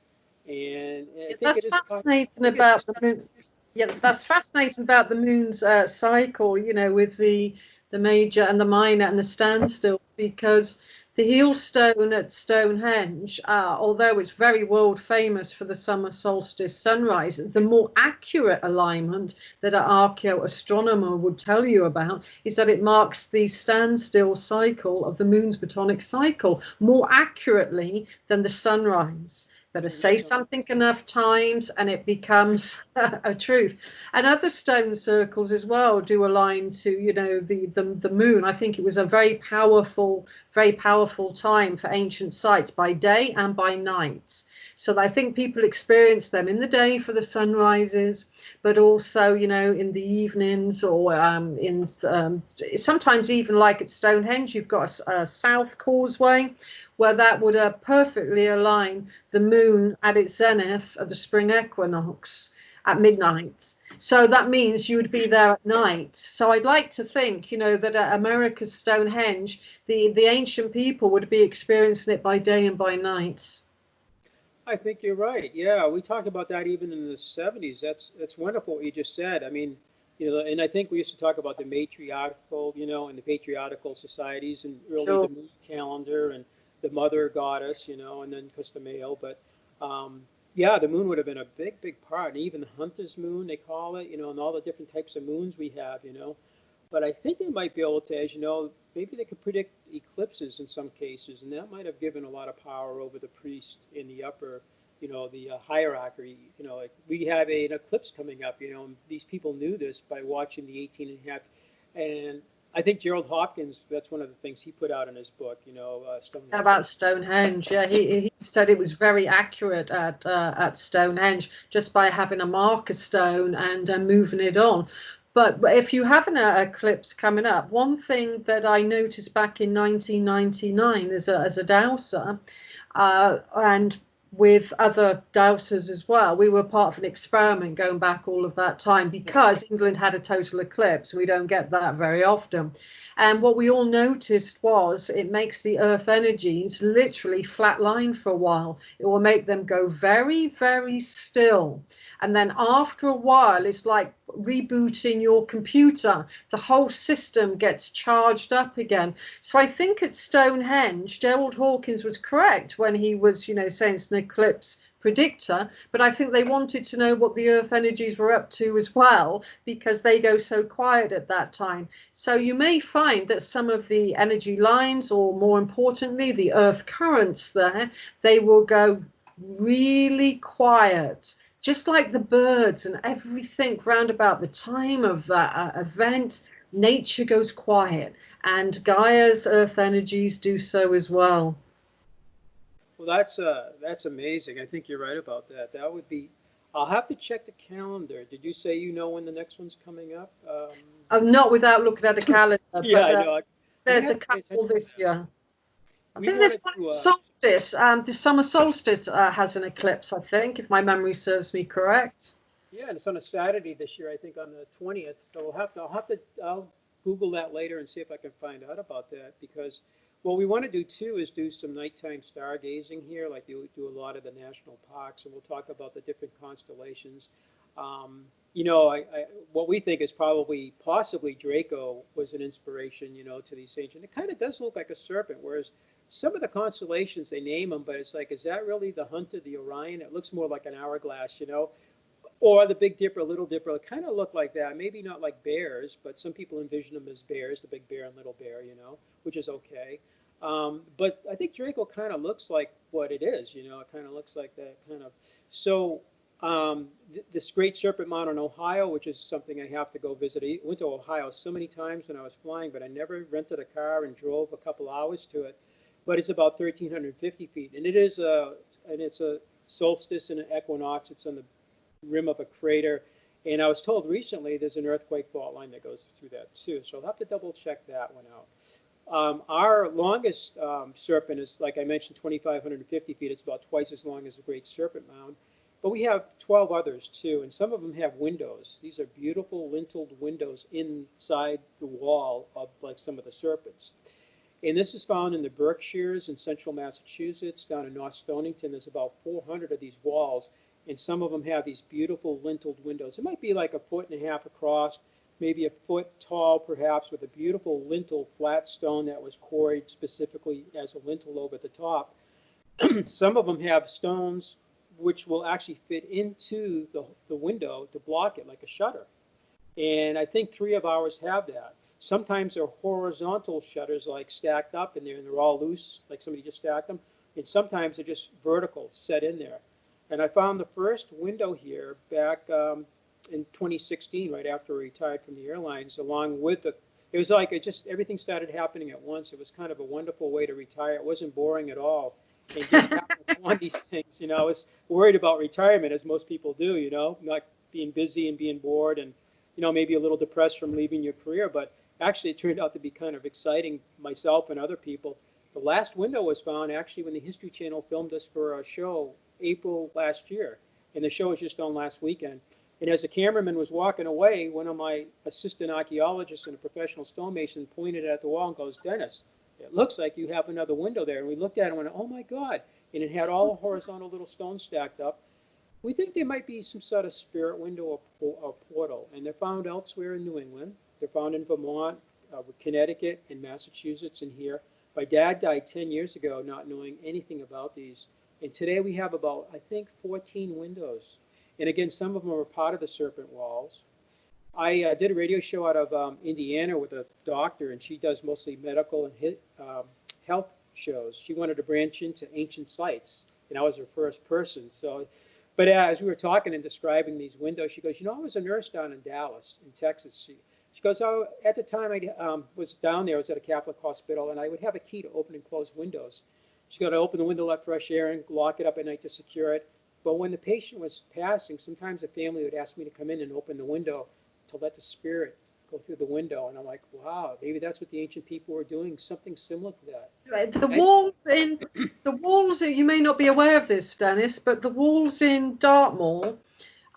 And I think That's it is. fascinating about the moon. Yeah, that's fascinating about the moon's cycle. You know, with the major and the minor and the standstill, because the heel stone at Stonehenge, although it's very world famous for the summer solstice sunrise, the more accurate alignment that an archaeoastronomer would tell you about is that it marks the standstill cycle of the moon's botanic cycle more accurately than the sunrise. Better say something enough times and it becomes a truth. And other stone circles as well do align to, you know, the moon. I think it was a very powerful time for ancient sites by day and by night. So I think people experience them in the day for the sunrises, but also, you know, in the evenings, or sometimes even like at Stonehenge, you've got a south causeway where that would perfectly align the moon at its zenith at the spring equinox at midnight. So that means you would be there at night. So I'd like to think, you know, that at America's Stonehenge, the ancient people would be experiencing it by day and by night. I think you're right. Yeah, we talked about that even in the 70s. That's wonderful what you just said. I mean, you know, and I think we used to talk about the matriarchal, you know, and the patriarchal societies, and really Sure. the moon calendar and the mother goddess, you know, and then because the male. But yeah, the moon would have been a big part, and even the hunter's moon, they call it, you know, and all the different types of moons we have, you know. But I think they might be able to, as you know, maybe they could predict eclipses in some cases, and that might have given a lot of power over the priest in the upper, you know, the hierarchy. You know, like we have an eclipse coming up, you know, and these people knew this by watching the 18 and a half. And I think Gerald Hopkins, that's one of the things he put out in his book, you know, Stonehenge. How about Stonehenge? Yeah, he said it was very accurate at Stonehenge just by having a marker stone and moving it on. But if you have an eclipse coming up, one thing that I noticed back in 1999 as a dowser, and with other dowsers as well, we were part of an experiment going back all of that time, because England had a total eclipse. We don't get that very often. And what we all noticed was it makes the earth energies literally flatline for a while. It will make them go very, very still. And then after a while, it's like rebooting your computer. The whole system gets charged up again. So I think at Stonehenge, Gerald Hawkins was correct when he was, you know, saying it's an eclipse predictor, but I think they wanted to know what the earth energies were up to as well, because they go so quiet at that time. So you may find that some of the energy lines, or more importantly, the earth currents there, they will go really quiet, just like the birds and everything round about the time of that event. Nature goes quiet, and Gaia's earth energies do so as well. Well, that's amazing. I think you're right about that. That would be. I'll have to check the calendar. Did you say you know when the next one's coming up? Not without looking at a calendar, Yeah, but I know. there's a have to pay couple attention this to that. year. I We think there's wanted one to. solstice. The summer solstice has an eclipse, I think, if my memory serves me correct. Yeah, and it's on a Saturday this year, I think on the 20th. So I'll Google that later and see if I can find out about that, because what we want to do too is do some nighttime stargazing here, like you do a lot of the national parks, and we'll talk about the different constellations. You know, what we think is probably possibly Draco was an inspiration, you know, to these ancient. It kind of does look like a serpent, whereas some of the constellations they name them, but it's like, is that really the Hunter, the Orion? It looks more like an hourglass, you know. Or the Big Dipper, Little Dipper, kind of look like that. Maybe not like bears, but some people envision them as bears, the Big Bear and Little Bear, you know, which is okay. But I think Draco kind of looks like what it is, you know. It kind of looks like that kind of. So this Great Serpent Mound in Ohio, which is something I have to go visit. I went to Ohio so many times when I was flying, but I never rented a car and drove a couple hours to it. But it's about 1,350 feet, and it's a solstice and an equinox. It's on the rim of a crater. And I was told recently there's an earthquake fault line that goes through that too. So I'll have to double check that one out. Our longest serpent is, like I mentioned, 2,550 feet. It's about twice as long as the Great Serpent Mound. But we have 12 others too, and some of them have windows. These are beautiful linteled windows inside the wall of like some of the serpents. And this is found in the Berkshires in central Massachusetts, down in North Stonington. There's about 400 of these walls, and some of them have these beautiful linteled windows. It might be like 1.5 feet across, maybe 1 foot tall perhaps, with a beautiful lintel flat stone that was quarried specifically as a lintel over the top. Some of them have stones which will actually fit into the window to block it like a shutter. And I think 3 of ours have that. Sometimes they're horizontal shutters, like stacked up in there, and they're all loose, like somebody just stacked them. And sometimes they're just vertical, set in there. And I found the first window here back in 2016, right after I retired from the airlines, along with the, it was like it just, everything started happening at once. It was kind of a wonderful way to retire. It wasn't boring at all. And just on these things, you know, I was worried about retirement, as most people do, you know, not being busy and being bored and, you know, maybe a little depressed from leaving your career. But actually, it turned out to be kind of exciting, myself and other people. The last window was found actually when the History Channel filmed us for a show April last year. And the show was just on last weekend. And as the cameraman was walking away, one of my assistant archaeologists and a professional stonemason pointed at the wall and goes, "Dennis, it looks like you have another window there." And we looked at it and went, "Oh my God." And it had all the horizontal little stones stacked up. We think there might be some sort of spirit window or portal. And they're found elsewhere in New England. They're found in Vermont, Connecticut, and Massachusetts, and here. My dad died 10 years ago not knowing anything about these. And today we have about, I think, 14 windows. And again, some of them are part of the Serpent Walls. I did a radio show out of Indiana with a doctor, and she does mostly medical and health shows. She wanted to branch into ancient sites, and I was her first person. So, but as we were talking and describing these windows, she goes, "You know, I was a nurse down in Dallas, in Texas." She goes, "Oh, at the time I was down there, I was at a Catholic hospital, and I would have a key to open and close windows." She got to open the window, let fresh air in, lock it up at night to secure it. But when the patient was passing, sometimes the family would ask me to come in and open the window to let the spirit go through the window. And I'm like, wow, maybe that's what the ancient people were doing, something similar to that. The walls, you may not be aware of this, Dennis, but the walls in Dartmoor,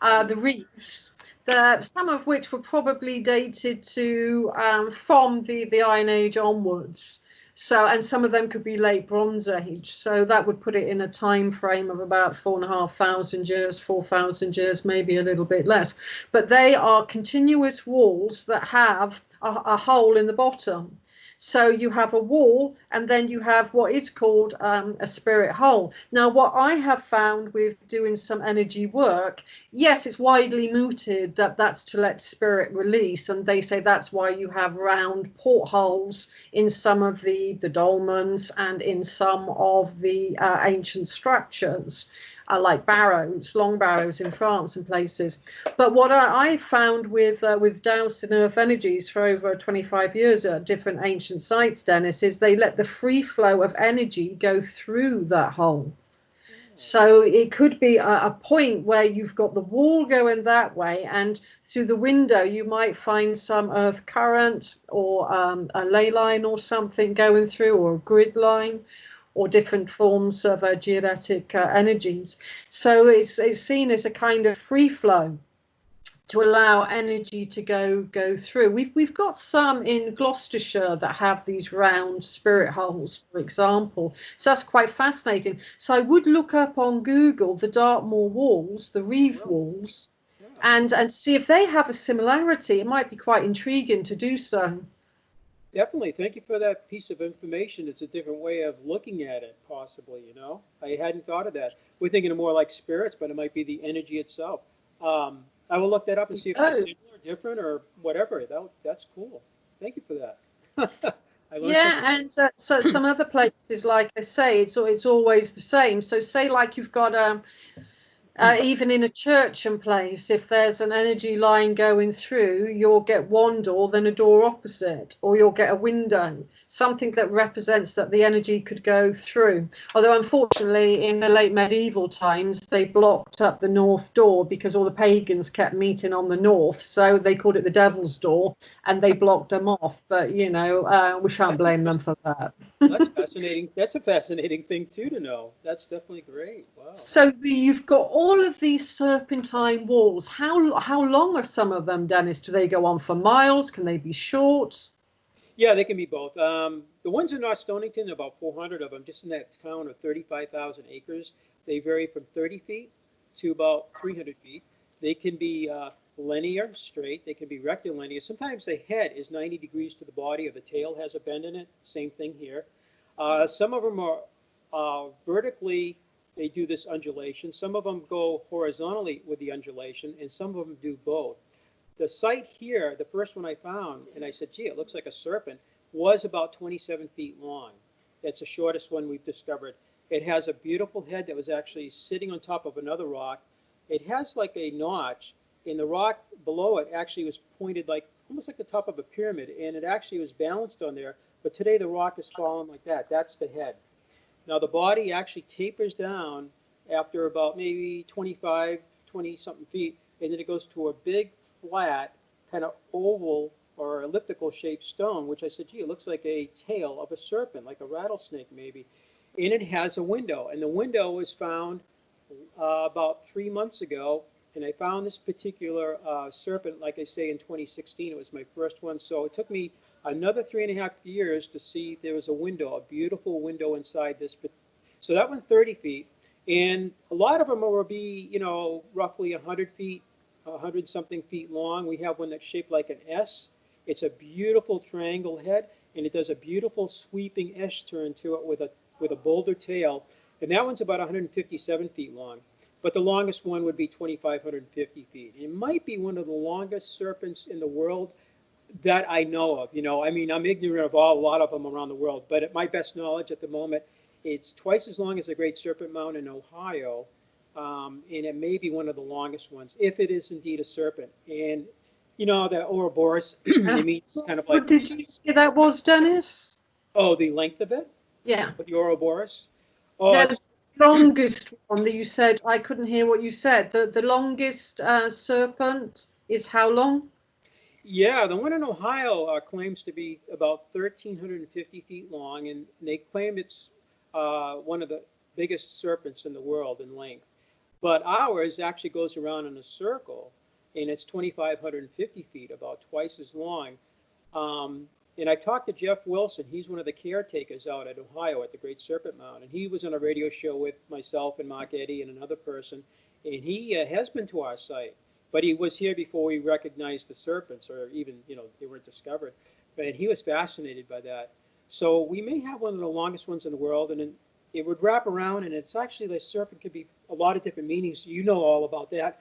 the reefs, some of which were probably dated to from the Iron Age onwards. So, and some of them could be late Bronze Age. So that would put it in a time frame of about 4,500 years, 4,000 years, maybe a little bit less. But they are continuous walls that have a hole in the bottom. So you have a wall, and then you have what is called a spirit hole. Now, what I have found with doing some energy work, yes, it's widely mooted that that's to let spirit release, and they say that's why you have round portholes in some of the dolmens and in some of the ancient structures. Like barrows, long barrows in France and places. But what I found with dowsing earth energies for over 25 years at different ancient sites, Dennis, is they let the free flow of energy go through that hole. So it could be a point where you've got the wall going that way, and through the window you might find some earth current or a ley line or something going through, or a grid line, or different forms of geodetic energies. So it's seen as a kind of free flow to allow energy to go through. We've got some in Gloucestershire that have these round spirit holes, for example. So that's quite fascinating. So I would look up on Google the Dartmoor walls, the reeve walls, and see if they have a similarity. It might be quite intriguing to do so. Definitely. Thank you for that piece of information. It's a different way of looking at it, possibly, you know. I hadn't thought of that. We're thinking of more like spirits, but it might be the energy itself. I will look that up and see if it's similar, different, or whatever. That's cool. Thank you for that. And so some other places, like I say, it's always the same. So say like you've got even in a church and place, if there's an energy line going through, you'll get one door, then a door opposite, or you'll get a window, something that represents that the energy could go through. Although unfortunately in the late medieval times they blocked up the north door because all the pagans kept meeting on the north, so they called it the devil's door and they blocked them off. But you know, we shan't blame them for that. That's fascinating. That's a fascinating thing too to know. That's definitely great. Wow. So you've got all of these serpentine walls. How long are some of them, Dennis? Do they go on for miles? Can they be short? Yeah, they can be both. The ones in North Stonington, about 400 of them, just in that town of 35,000 acres. They vary from 30 feet to about 300 feet. They can be linear, straight. They can be rectilinear. Sometimes the head is 90 degrees to the body, or the tail has a bend in it. Same thing here. Some of them are vertically, they do this undulation. Some of them go horizontally with the undulation, and some of them do both. The site here, the first one I found, and I said, gee, it looks like a serpent, was about 27 feet long. That's the shortest one we've discovered. It has a beautiful head that was actually sitting on top of another rock. It has like a notch, and the rock below it actually was pointed like, almost like the top of a pyramid, and it actually was balanced on there, but today the rock is fallen like that. That's the head. Now the body actually tapers down after about maybe 25, 20-something feet, and then it goes to a big, flat, kind of oval or elliptical shaped stone, which I said, gee, it looks like a tail of a serpent, like a rattlesnake maybe. And it has a window, and the window was found about 3 months ago, and I found this particular serpent, like I say, in 2016. It was my first one, so it took me another 3.5 years to see there was a window, a beautiful window inside this. So that went 30 feet, and a lot of them will be, you know, roughly 100 feet, 100-something feet long. We have one that's shaped like an S. It's a beautiful triangle head, and it does a beautiful sweeping S turn to it with a boulder tail, and that one's about 157 feet long. But the longest one would be 2,550 feet. It might be one of the longest serpents in the world that I know of. You know, I mean, I'm ignorant of a lot of them around the world, but at my best knowledge at the moment, it's twice as long as the Great Serpent Mound in Ohio, and it may be one of the longest ones, if it is indeed a serpent. And, you know, the Ouroboros, it means kind of like... What did you say that was, Dennis? Oh, the length of it? Yeah. The Ouroboros? Oh, Yeah, the longest one that you said, I couldn't hear what you said. The longest serpent is how long? yeah, the one in Ohio claims to be about 1,350 feet long, and they claim it's one of the biggest serpents in the world in length. But ours actually goes around in a circle, and it's 2,550 feet, about twice as long. And I talked to Jeff Wilson. He's one of the caretakers out at Ohio at the Great Serpent Mound, and he was on a radio show with myself and Mark Eddy and another person, and he has been to our site. But he was here before we recognized the serpents, or even, you know, they weren't discovered. But he was fascinated by that. So we may have one of the longest ones in the world, and it would wrap around, and it's actually, the serpent could be a lot of different meanings. You know all about that.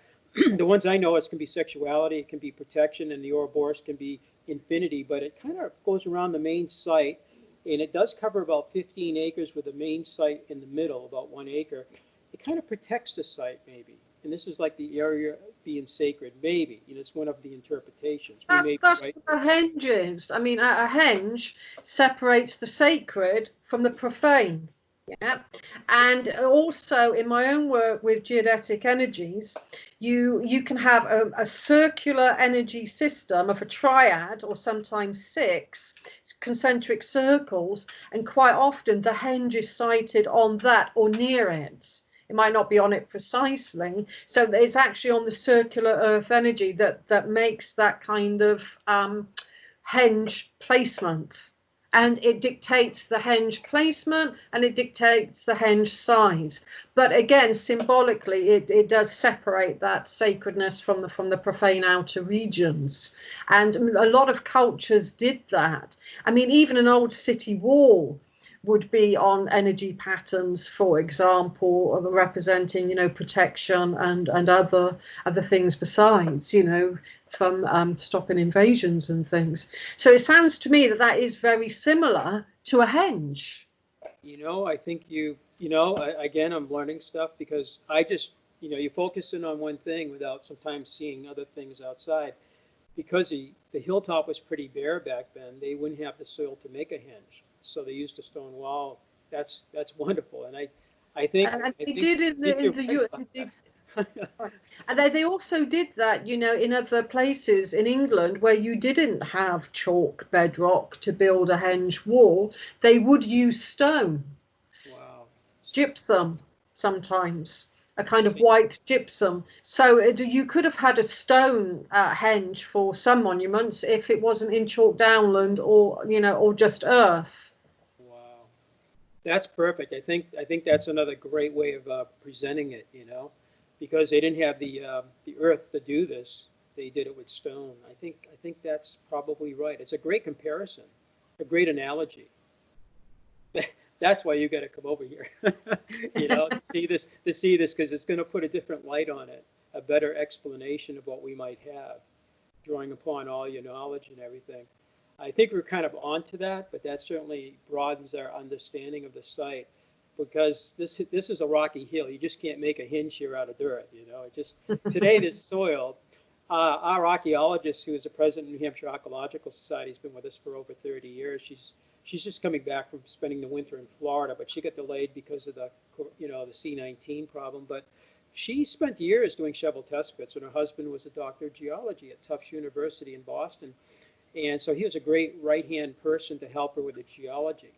The ones I know, it can be sexuality, it can be protection, and the Ouroboros can be infinity, but it kind of goes around the main site, and it does cover about 15 acres with the main site in the middle, about 1 acre. It kind of protects the site, maybe. And this is like the area being sacred, maybe. You know, it's one of the interpretations. That's right. what a henge is. I mean, a henge separates the sacred from the profane. Yeah, and also in my own work with geodetic energies, you can have a circular energy system of a triad, or sometimes 6 concentric circles, and quite often the henge is sited on that or near it. It might not be on it precisely, so it's actually on the circular earth energy that makes that kind of henge placement. And it dictates the henge placement, and it dictates the henge size. But again, symbolically, it does separate that sacredness from the profane outer regions. And a lot of cultures did that. I mean, even an old city wall would be on energy patterns, for example, representing, you know, protection and other things besides, you know, from stopping invasions and things. So it sounds to me that is very similar to a henge. You know, I think you know, again, I'm learning stuff, because I just, you know, you're focusing on one thing without sometimes seeing other things outside. Because the hilltop was pretty bare back then, they wouldn't have the soil to make a henge. So they used a stone wall. That's wonderful. And I think... And they did in the and they also did that, you know, in other places in England where you didn't have chalk bedrock to build a henge wall. They would use stone. Wow. Gypsum sometimes. a kind of white gypsum. So you could have had a stone henge for some monuments if it wasn't in chalk downland or, you know, or just earth. Wow, that's perfect. I think that's another great way of presenting it. You know, because they didn't have the earth to do this. They did it with stone. I think that's probably right. It's a great comparison, a great analogy. That's why you got to come over here, you know, to see this, because it's going to put a different light on it, a better explanation of what we might have, drawing upon all your knowledge and everything. I think we're kind of onto that, but that certainly broadens our understanding of the site, because this is a rocky hill. You just can't make a hinge here out of dirt, you know. It just today this soil. Our archaeologist, who is the president of the New Hampshire Archaeological Society, has been with us for over 30 years. She's just coming back from spending the winter in Florida, but she got delayed because of the C-19 problem. But she spent years doing shovel test pits, and her husband was a doctor of geology at Tufts University in Boston. And so he was a great right-hand person to help her with the geology.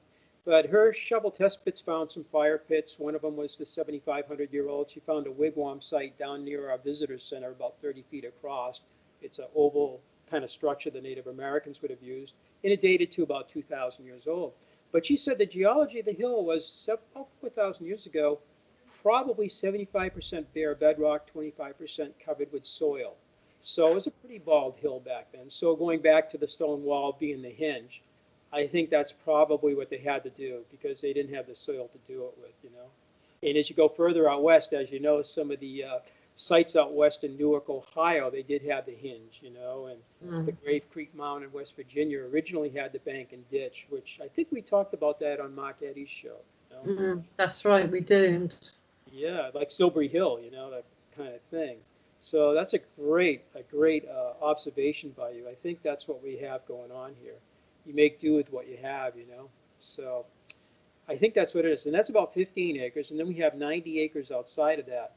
But her shovel test pits found some fire pits. One of them was the 7,500-year-old. She found a wigwam site down near our visitor center, about 30 feet across. It's an oval kind of structure the Native Americans would have used, and it dated to about 2,000 years old. But she said the geology of the hill was about 4,000 years ago, probably 75% bare bedrock, 25% covered with soil. So it was a pretty bald hill back then. So going back to the stone wall being the hinge, I think that's probably what they had to do, because they didn't have the soil to do it with, you know. And as you go further out west, as you know, some of the sites out west in Newark, Ohio, they did have the hinge, you know, and the Grave Creek Mound in West Virginia originally had the bank and ditch, which I think we talked about that on Mark Eddy's show. You know? That's right, we did. Yeah, like Silbury Hill, you know, that kind of thing. So that's a great observation by you. I think that's what we have going on here. You make do with what you have, you know. So I think that's what it is. And that's about 15 acres. And then we have 90 acres outside of that.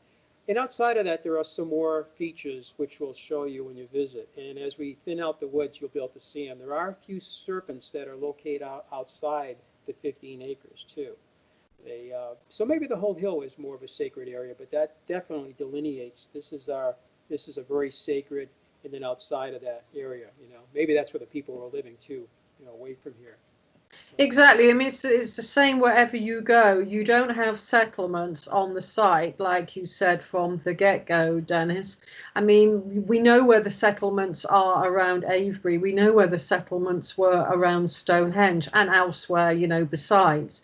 And outside of that, there are some more features which we'll show you when you visit. And as we thin out the woods, you'll be able to see them. There are a few serpents that are located outside the 15 acres, too. So maybe the whole hill is more of a sacred area, but that definitely delineates this is a very sacred, and then outside of that area, you know, maybe that's where the people are living too, you know, away from here. Exactly. I mean, it's the same wherever you go. You don't have settlements on the site, like you said from the get-go, Dennis. I mean, we know where the settlements are around Avebury. We know where the settlements were around Stonehenge and elsewhere, you know, besides.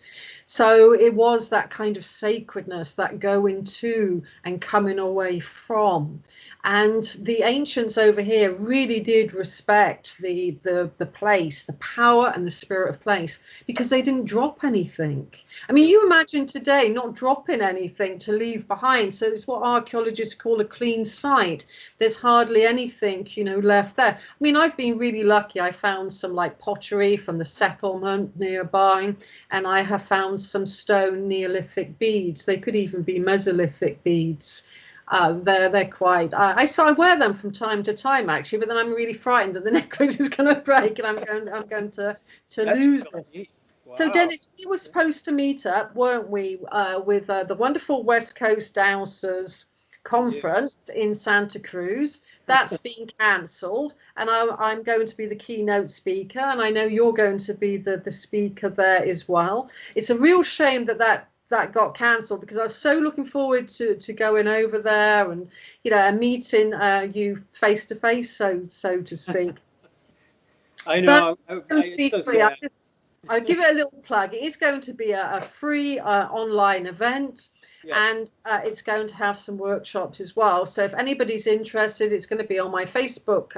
So it was that kind of sacredness, that going to and coming away from. And the ancients over here really did respect the place, the power and the spirit of place, because they didn't drop anything. I mean, you imagine today not dropping anything to leave behind. So it's what archaeologists call a clean site. There's hardly anything, you know, left there. I mean, I've been really lucky. I found some like pottery from the settlement nearby, and I have found some stone Neolithic beads. They could even be Mesolithic beads. They're quite. I wear them from time to time actually, but then I'm really frightened that the necklace is going to break and I'm going to lose it. Wow. So Dennis, we were supposed to meet up, weren't we, with the wonderful West Coast Dowsers conference in Santa Cruz. That's been cancelled, and I'm going to be the keynote speaker, and I know you're going to be the speaker there as well. It's a real shame that got cancelled, because I was so looking forward to going over there and, you know, and meeting you face to face, so to speak. I know. It's so sad. I'll give it a little plug. It is going to be a free online event, and it's going to have some workshops as well. So if anybody's interested, it's going to be on my Facebook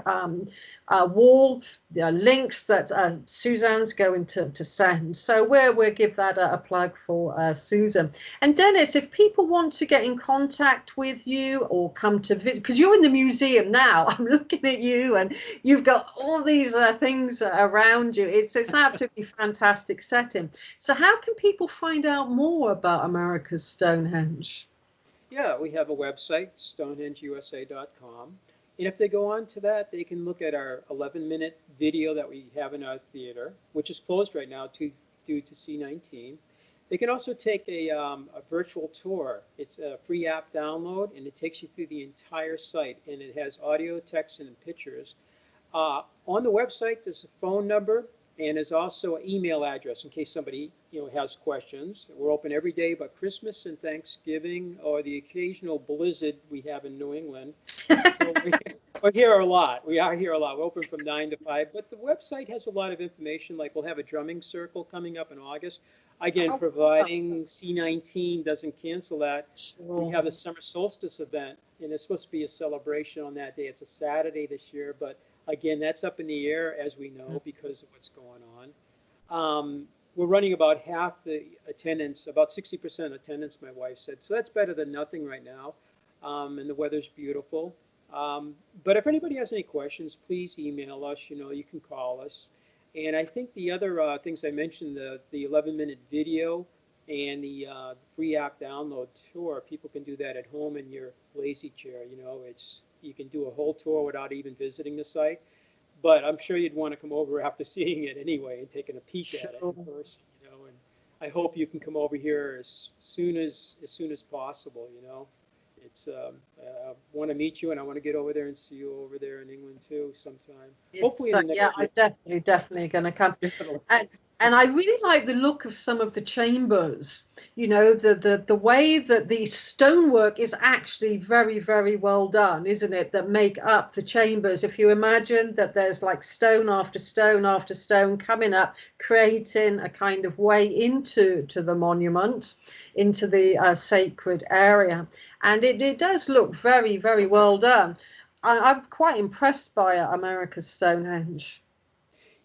wall. There are links that Suzanne's going to send. So we'll give that a plug for Susan. And Dennis, if people want to get in contact with you or come to visit, because you're in the museum now, I'm looking at you and you've got all these things around you. It's an absolutely fantastic setting. So how can people find out more about America's Stonehenge? Yeah, we have a website, stonehengeusa.com. And if they go on to that, they can look at our 11-minute video that we have in our theater, which is closed right now due to C-19. They can also take a virtual tour. It's a free app download, and it takes you through the entire site, and it has audio, text, and pictures. On the website, there's a phone number, and there's also an email address in case somebody has questions. We're open every day but Christmas and Thanksgiving or the occasional blizzard we have in New England. So we're here a lot. We are here a lot. We're open from 9 to 5. But the website has a lot of information, like we'll have a drumming circle coming up in August. Again, providing C19 doesn't cancel that. Sure. We have the Summer Solstice event, and it's supposed to be a celebration on that day. It's a Saturday this year, but again, that's up in the air, as we know, because of what's going on. We're running about half the attendance, about 60% attendance, my wife said. So that's better than nothing right now, and the weather's beautiful. But if anybody has any questions, please email us. You can call us. And I think the other things I mentioned, the 11-minute video and the free app download tour, people can do that at home in your lazy chair. You can do a whole tour without even visiting the site. But I'm sure you'd want to come over after seeing it anyway and taking a peek at it in person. And I hope you can come over here as soon as possible. It's I want to meet you, and I want to get over there and see you over there in England too sometime. Hopefully in the next year. I'm definitely going to come. And I really like the look of some of the chambers. The way that the stonework is actually very, very well done, isn't it? That make up the chambers. If you imagine that there's like stone after stone after stone coming up, creating a kind of way into the monument, into the sacred area. And it does look very, very well done. I'm quite impressed by America's Stonehenge.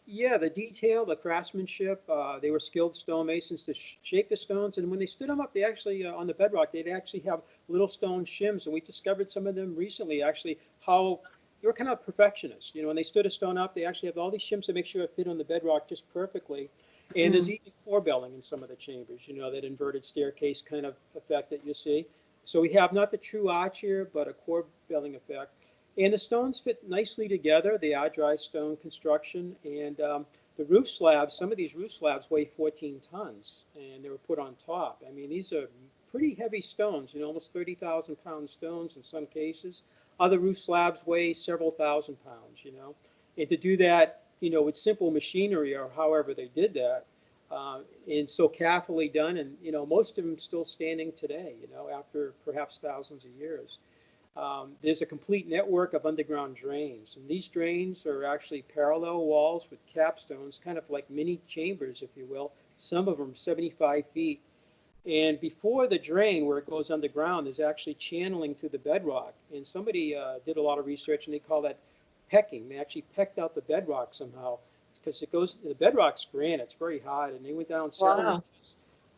Yeah, the detail, the craftsmanship, they were skilled stonemasons to shape the stones. And when they stood them up, they actually, on the bedrock, they'd actually have little stone shims. And we discovered some of them recently, actually, how they were kind of perfectionists. When they stood a stone up, they actually have all these shims to make sure it fit on the bedrock just perfectly. And there's even corbelling in some of the chambers, that inverted staircase kind of effect that you see. So we have not the true arch here, but a corbelling effect. And the stones fit nicely together. They are dry stone construction. And the roof slabs, some of these roof slabs weigh 14 tons, and they were put on top. I mean, these are pretty heavy stones, almost 30,000-pound stones in some cases. Other roof slabs weigh several thousand pounds, And to do that, with simple machinery or however they did that, and so carefully done, and, most of them still standing today, after perhaps thousands of years. There's a complete network of underground drains, and these drains are actually parallel walls with capstones, kind of like mini chambers, if you will. Some of them 75 feet. And before the drain, where it goes underground, there's actually channeling through the bedrock. And somebody did a lot of research, and they call that pecking. They actually pecked out the bedrock somehow, because the bedrock's granite, it's very hard, and they went down several inches.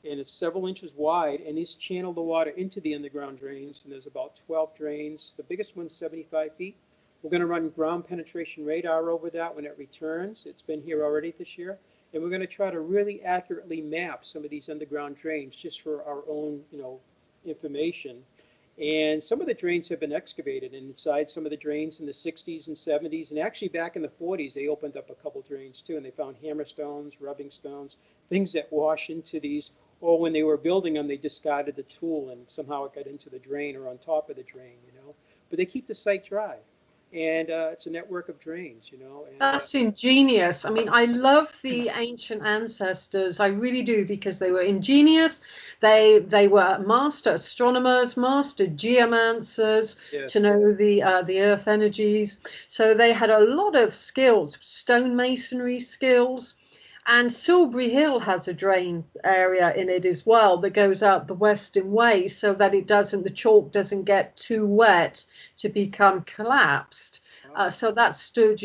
And it's several inches wide, and these channel the water into the underground drains, and there's about 12 drains. The biggest one's 75 feet. We're going to run ground penetration radar over that when it returns. It's been here already this year. And we're going to try to really accurately map some of these underground drains just for our own, information. And some of the drains have been excavated, and inside some of the drains in the 60s and 70s, and actually back in the 40s, they opened up a couple drains too, and they found hammerstones, rubbing stones, things that wash into these. Or when they were building them, they discarded the tool and somehow it got into the drain or on top of the drain, But they keep the site dry. And it's a network of drains, And, that's ingenious. I mean, I love the ancient ancestors. I really do, because they were ingenious. They were master astronomers, master geomancers, yes, to know the earth energies. So they had a lot of skills, stonemasonry skills. And Silbury Hill has a drain area in it as well that goes out the western way, so that the chalk doesn't get too wet to become collapsed. So that stood,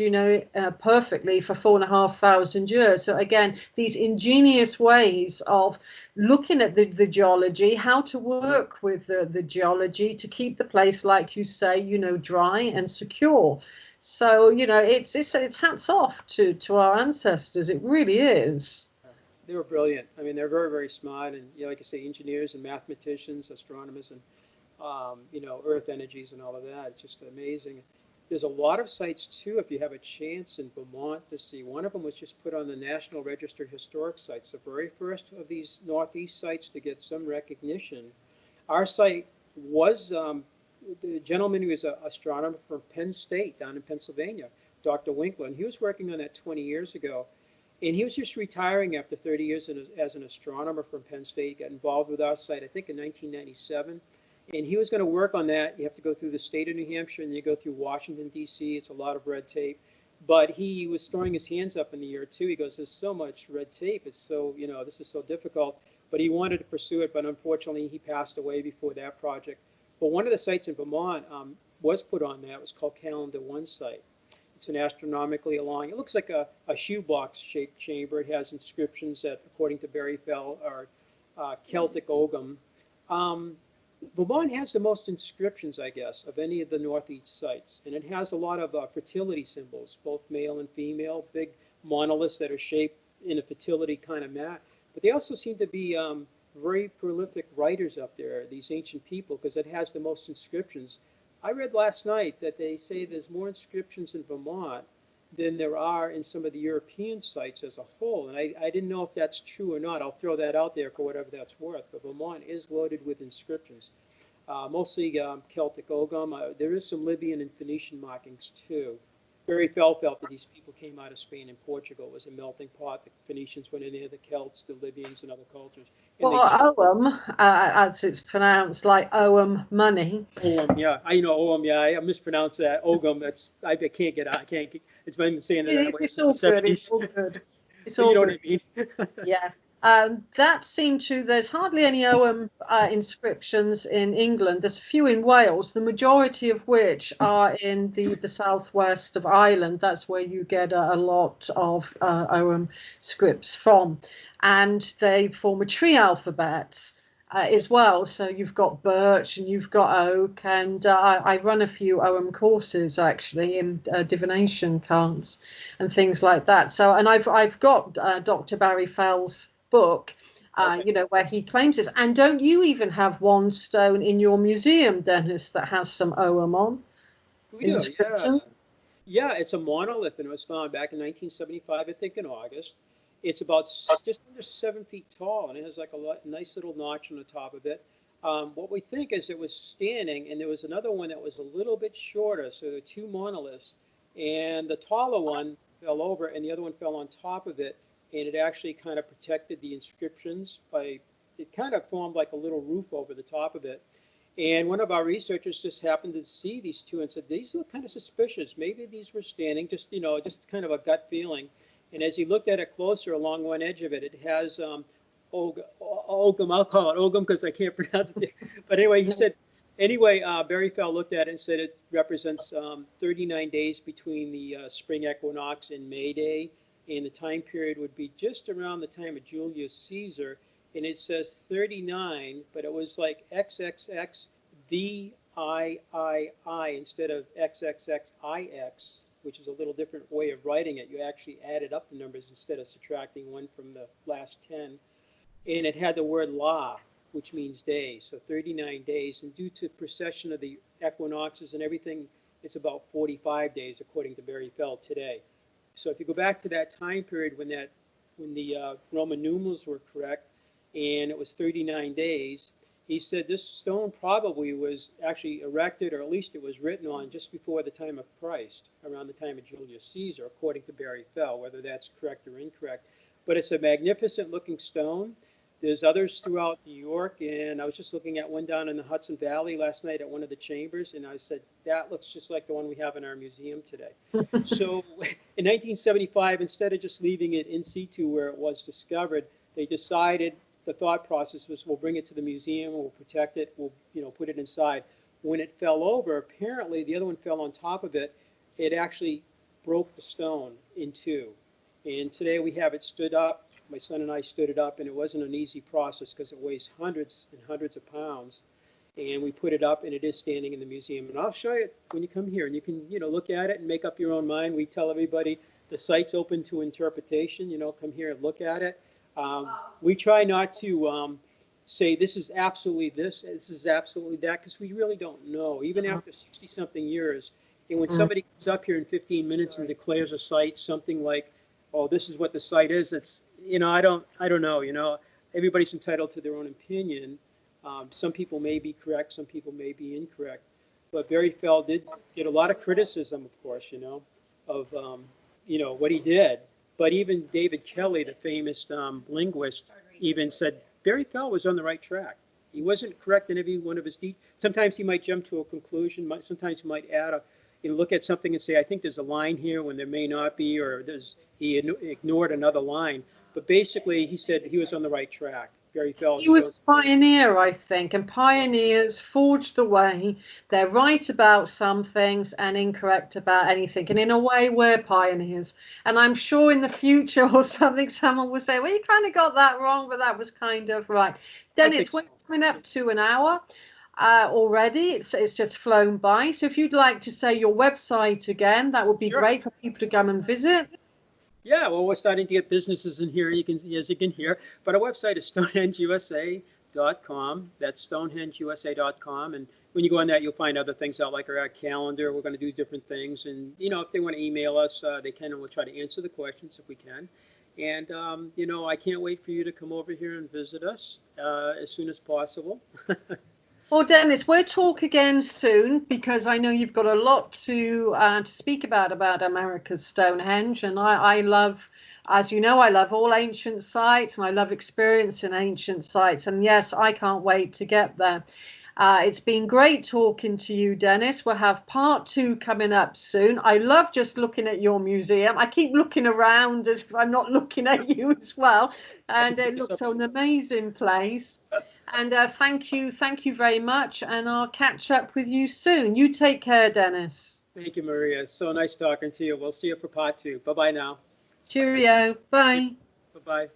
perfectly for 4,500 years. So again, these ingenious ways of looking at the geology, how to work with the geology to keep the place, like you say, dry and secure. So, it's hats off to our ancestors. It really is. They were brilliant. I mean, they're very, very smart. And, like I say, engineers and mathematicians, astronomers, and, earth energies and all of that. It's just amazing. There's a lot of sites too, if you have a chance in Vermont to see. One of them was just put on the National Register of Historic Sites, the very first of these Northeast sites to get some recognition. Our site was, the gentleman who was an astronomer from Penn State down in Pennsylvania, Dr. Winkler, and he was working on that 20 years ago. And he was just retiring after 30 years as an astronomer from Penn State, got involved with our site, I think in 1997. And he was going to work on that. You have to go through the state of New Hampshire and you go through Washington, D.C. It's a lot of red tape. But he was throwing his hands up in the air too. He goes, there's so much red tape. It's so, this is so difficult. But he wanted to pursue it, but unfortunately he passed away before that project. But one of the sites in Vermont was put on that. It was called Calendar One site. It's an astronomically aligned, it looks like a shoebox-shaped chamber. It has inscriptions that, according to Barry Fell, are Celtic Ogham. Vermont has the most inscriptions, I guess, of any of the Northeast sites. And it has a lot of fertility symbols, both male and female, big monoliths that are shaped in a fertility kind of mat. But they also seem to be very prolific writers up there, these ancient people, because it has the most inscriptions. I read last night that they say there's more inscriptions in Vermont than there are in some of the European sites as a whole. And I didn't know if that's true or not. I'll throw that out there for whatever that's worth. But Vermont is loaded with inscriptions, mostly Celtic Ogham. There is some Libyan and Phoenician markings too. Barry Fell felt that these people came out of Spain and Portugal. It was a melting pot. The Phoenicians went in there, the Celts, the Libyans, and other cultures. And well, Ogham, as it's pronounced, like Ogham money. Ogham, yeah. I know Ogham, yeah. I mispronounced that. Ogham, I can't get out. I can't. It's been saying that way since the 70s. It's all good. It's all all you know good. what I mean? Yeah. That seemed to, there's hardly any Ogham inscriptions in England. There's a few in Wales, the majority of which are in the southwest of Ireland. That's where you get a lot of Ogham scripts from. And they form a tree alphabet as well. So you've got birch and you've got oak. And I run a few Ogham courses actually in divination cards and things like that. So, and I've got Dr. Barry Fell's book, where he claims this. And don't you even have one stone in your museum, Dennis, that has some Ogham on? We do, yeah. Yeah, it's a monolith, and it was found back in 1975, I think, in August. It's about just under 7 feet tall, and it has like a nice little notch on the top of it. What we think is it was standing, and there was another one that was a little bit shorter, so there were two monoliths, and the taller one fell over, and the other one fell on top of it. And it actually kind of protected the inscriptions it kind of formed like a little roof over the top of it. And one of our researchers just happened to see these two and said, these look kind of suspicious. Maybe these were standing, just kind of a gut feeling. And as he looked at it closer along one edge of it, it has Ogham, I'll call it Ogham because I can't pronounce it. But anyway, he said, Barry Fell looked at it and said it represents 39 days between the spring equinox and May Day. And the time period would be just around the time of Julius Caesar. And it says 39, but it was like XXX VIII instead of XXXIX, which is a little different way of writing it. You actually added up the numbers instead of subtracting one from the last 10. And it had the word la, which means day, so 39 days. And due to precession of the equinoxes and everything, it's about 45 days, according to Barry Fell today. So if you go back to that time period when the Roman numerals were correct, and it was 39 days, he said this stone probably was actually erected, or at least it was written on just before the time of Christ, around the time of Julius Caesar, according to Barry Fell, whether that's correct or incorrect. But it's a magnificent looking stone. There's others throughout New York, and I was just looking at one down in the Hudson Valley last night at one of the chambers, and I said, that looks just like the one we have in our museum today. So in 1975, instead of just leaving it in situ where it was discovered, they decided, the thought process was, we'll bring it to the museum, we'll protect it, we'll put it inside. When it fell over, apparently the other one fell on top of it, it actually broke the stone in two. And today we have it stood up. My son and I stood it up, and it wasn't an easy process because it weighs hundreds and hundreds of pounds. And we put it up, and it is standing in the museum. And I'll show you it when you come here, and you can, look at it and make up your own mind. We tell everybody the site's open to interpretation. Come here and look at it. We try not to say this is absolutely this is absolutely that, because we really don't know. Even after 60-something years, And when somebody comes up here in 15 minutes and declares a site something like, "Oh, this is what the site is," it's, I don't know. Everybody's entitled to their own opinion. Some people may be correct, some people may be incorrect. But Barry Fell did get a lot of criticism, of course, of what he did. But even David Kelly, the famous linguist, even said Barry Fell was on the right track. He wasn't correct in every one of his details. Sometimes he might jump to a conclusion. Sometimes he might add look at something and say, I think there's a line here when there may not be, or he ignored another line. But basically, he said he was on the right track. Barry Fell. He was a pioneer, I think, and pioneers forged the way. They're right about some things and incorrect about anything. And in a way, we're pioneers. And I'm sure in the future or something, someone will say, well, you kind of got that wrong, but that was kind of right. Dennis, we're coming up to an hour already. It's just flown by. So if you'd like to say your website again, that would be great for people to come and visit. Yeah, well, we're starting to get businesses in here, as you can hear. But our website is StonehengeUSA.com. That's StonehengeUSA.com. And when you go on that, you'll find other things out, like our calendar. We're going to do different things. And, if they want to email us, they can, and we'll try to answer the questions if we can. And, I can't wait for you to come over here and visit us as soon as possible. Well, Dennis, we'll talk again soon, because I know you've got a lot to speak about America's Stonehenge, and I love, as you know, I love all ancient sites, and I love experiencing ancient sites. And yes, I can't wait to get there. It's been great talking to you, Dennis. We'll have part 2 coming up soon. I love just looking at your museum. I keep looking around as if I'm not looking at you as well, and it looks an amazing place. And thank you very much, and I'll catch up with you soon. You take care, Dennis. Thank you, Maria. It's so nice talking to you. We'll see you for part 2. Bye-bye now. Cheerio. Bye. Bye-bye.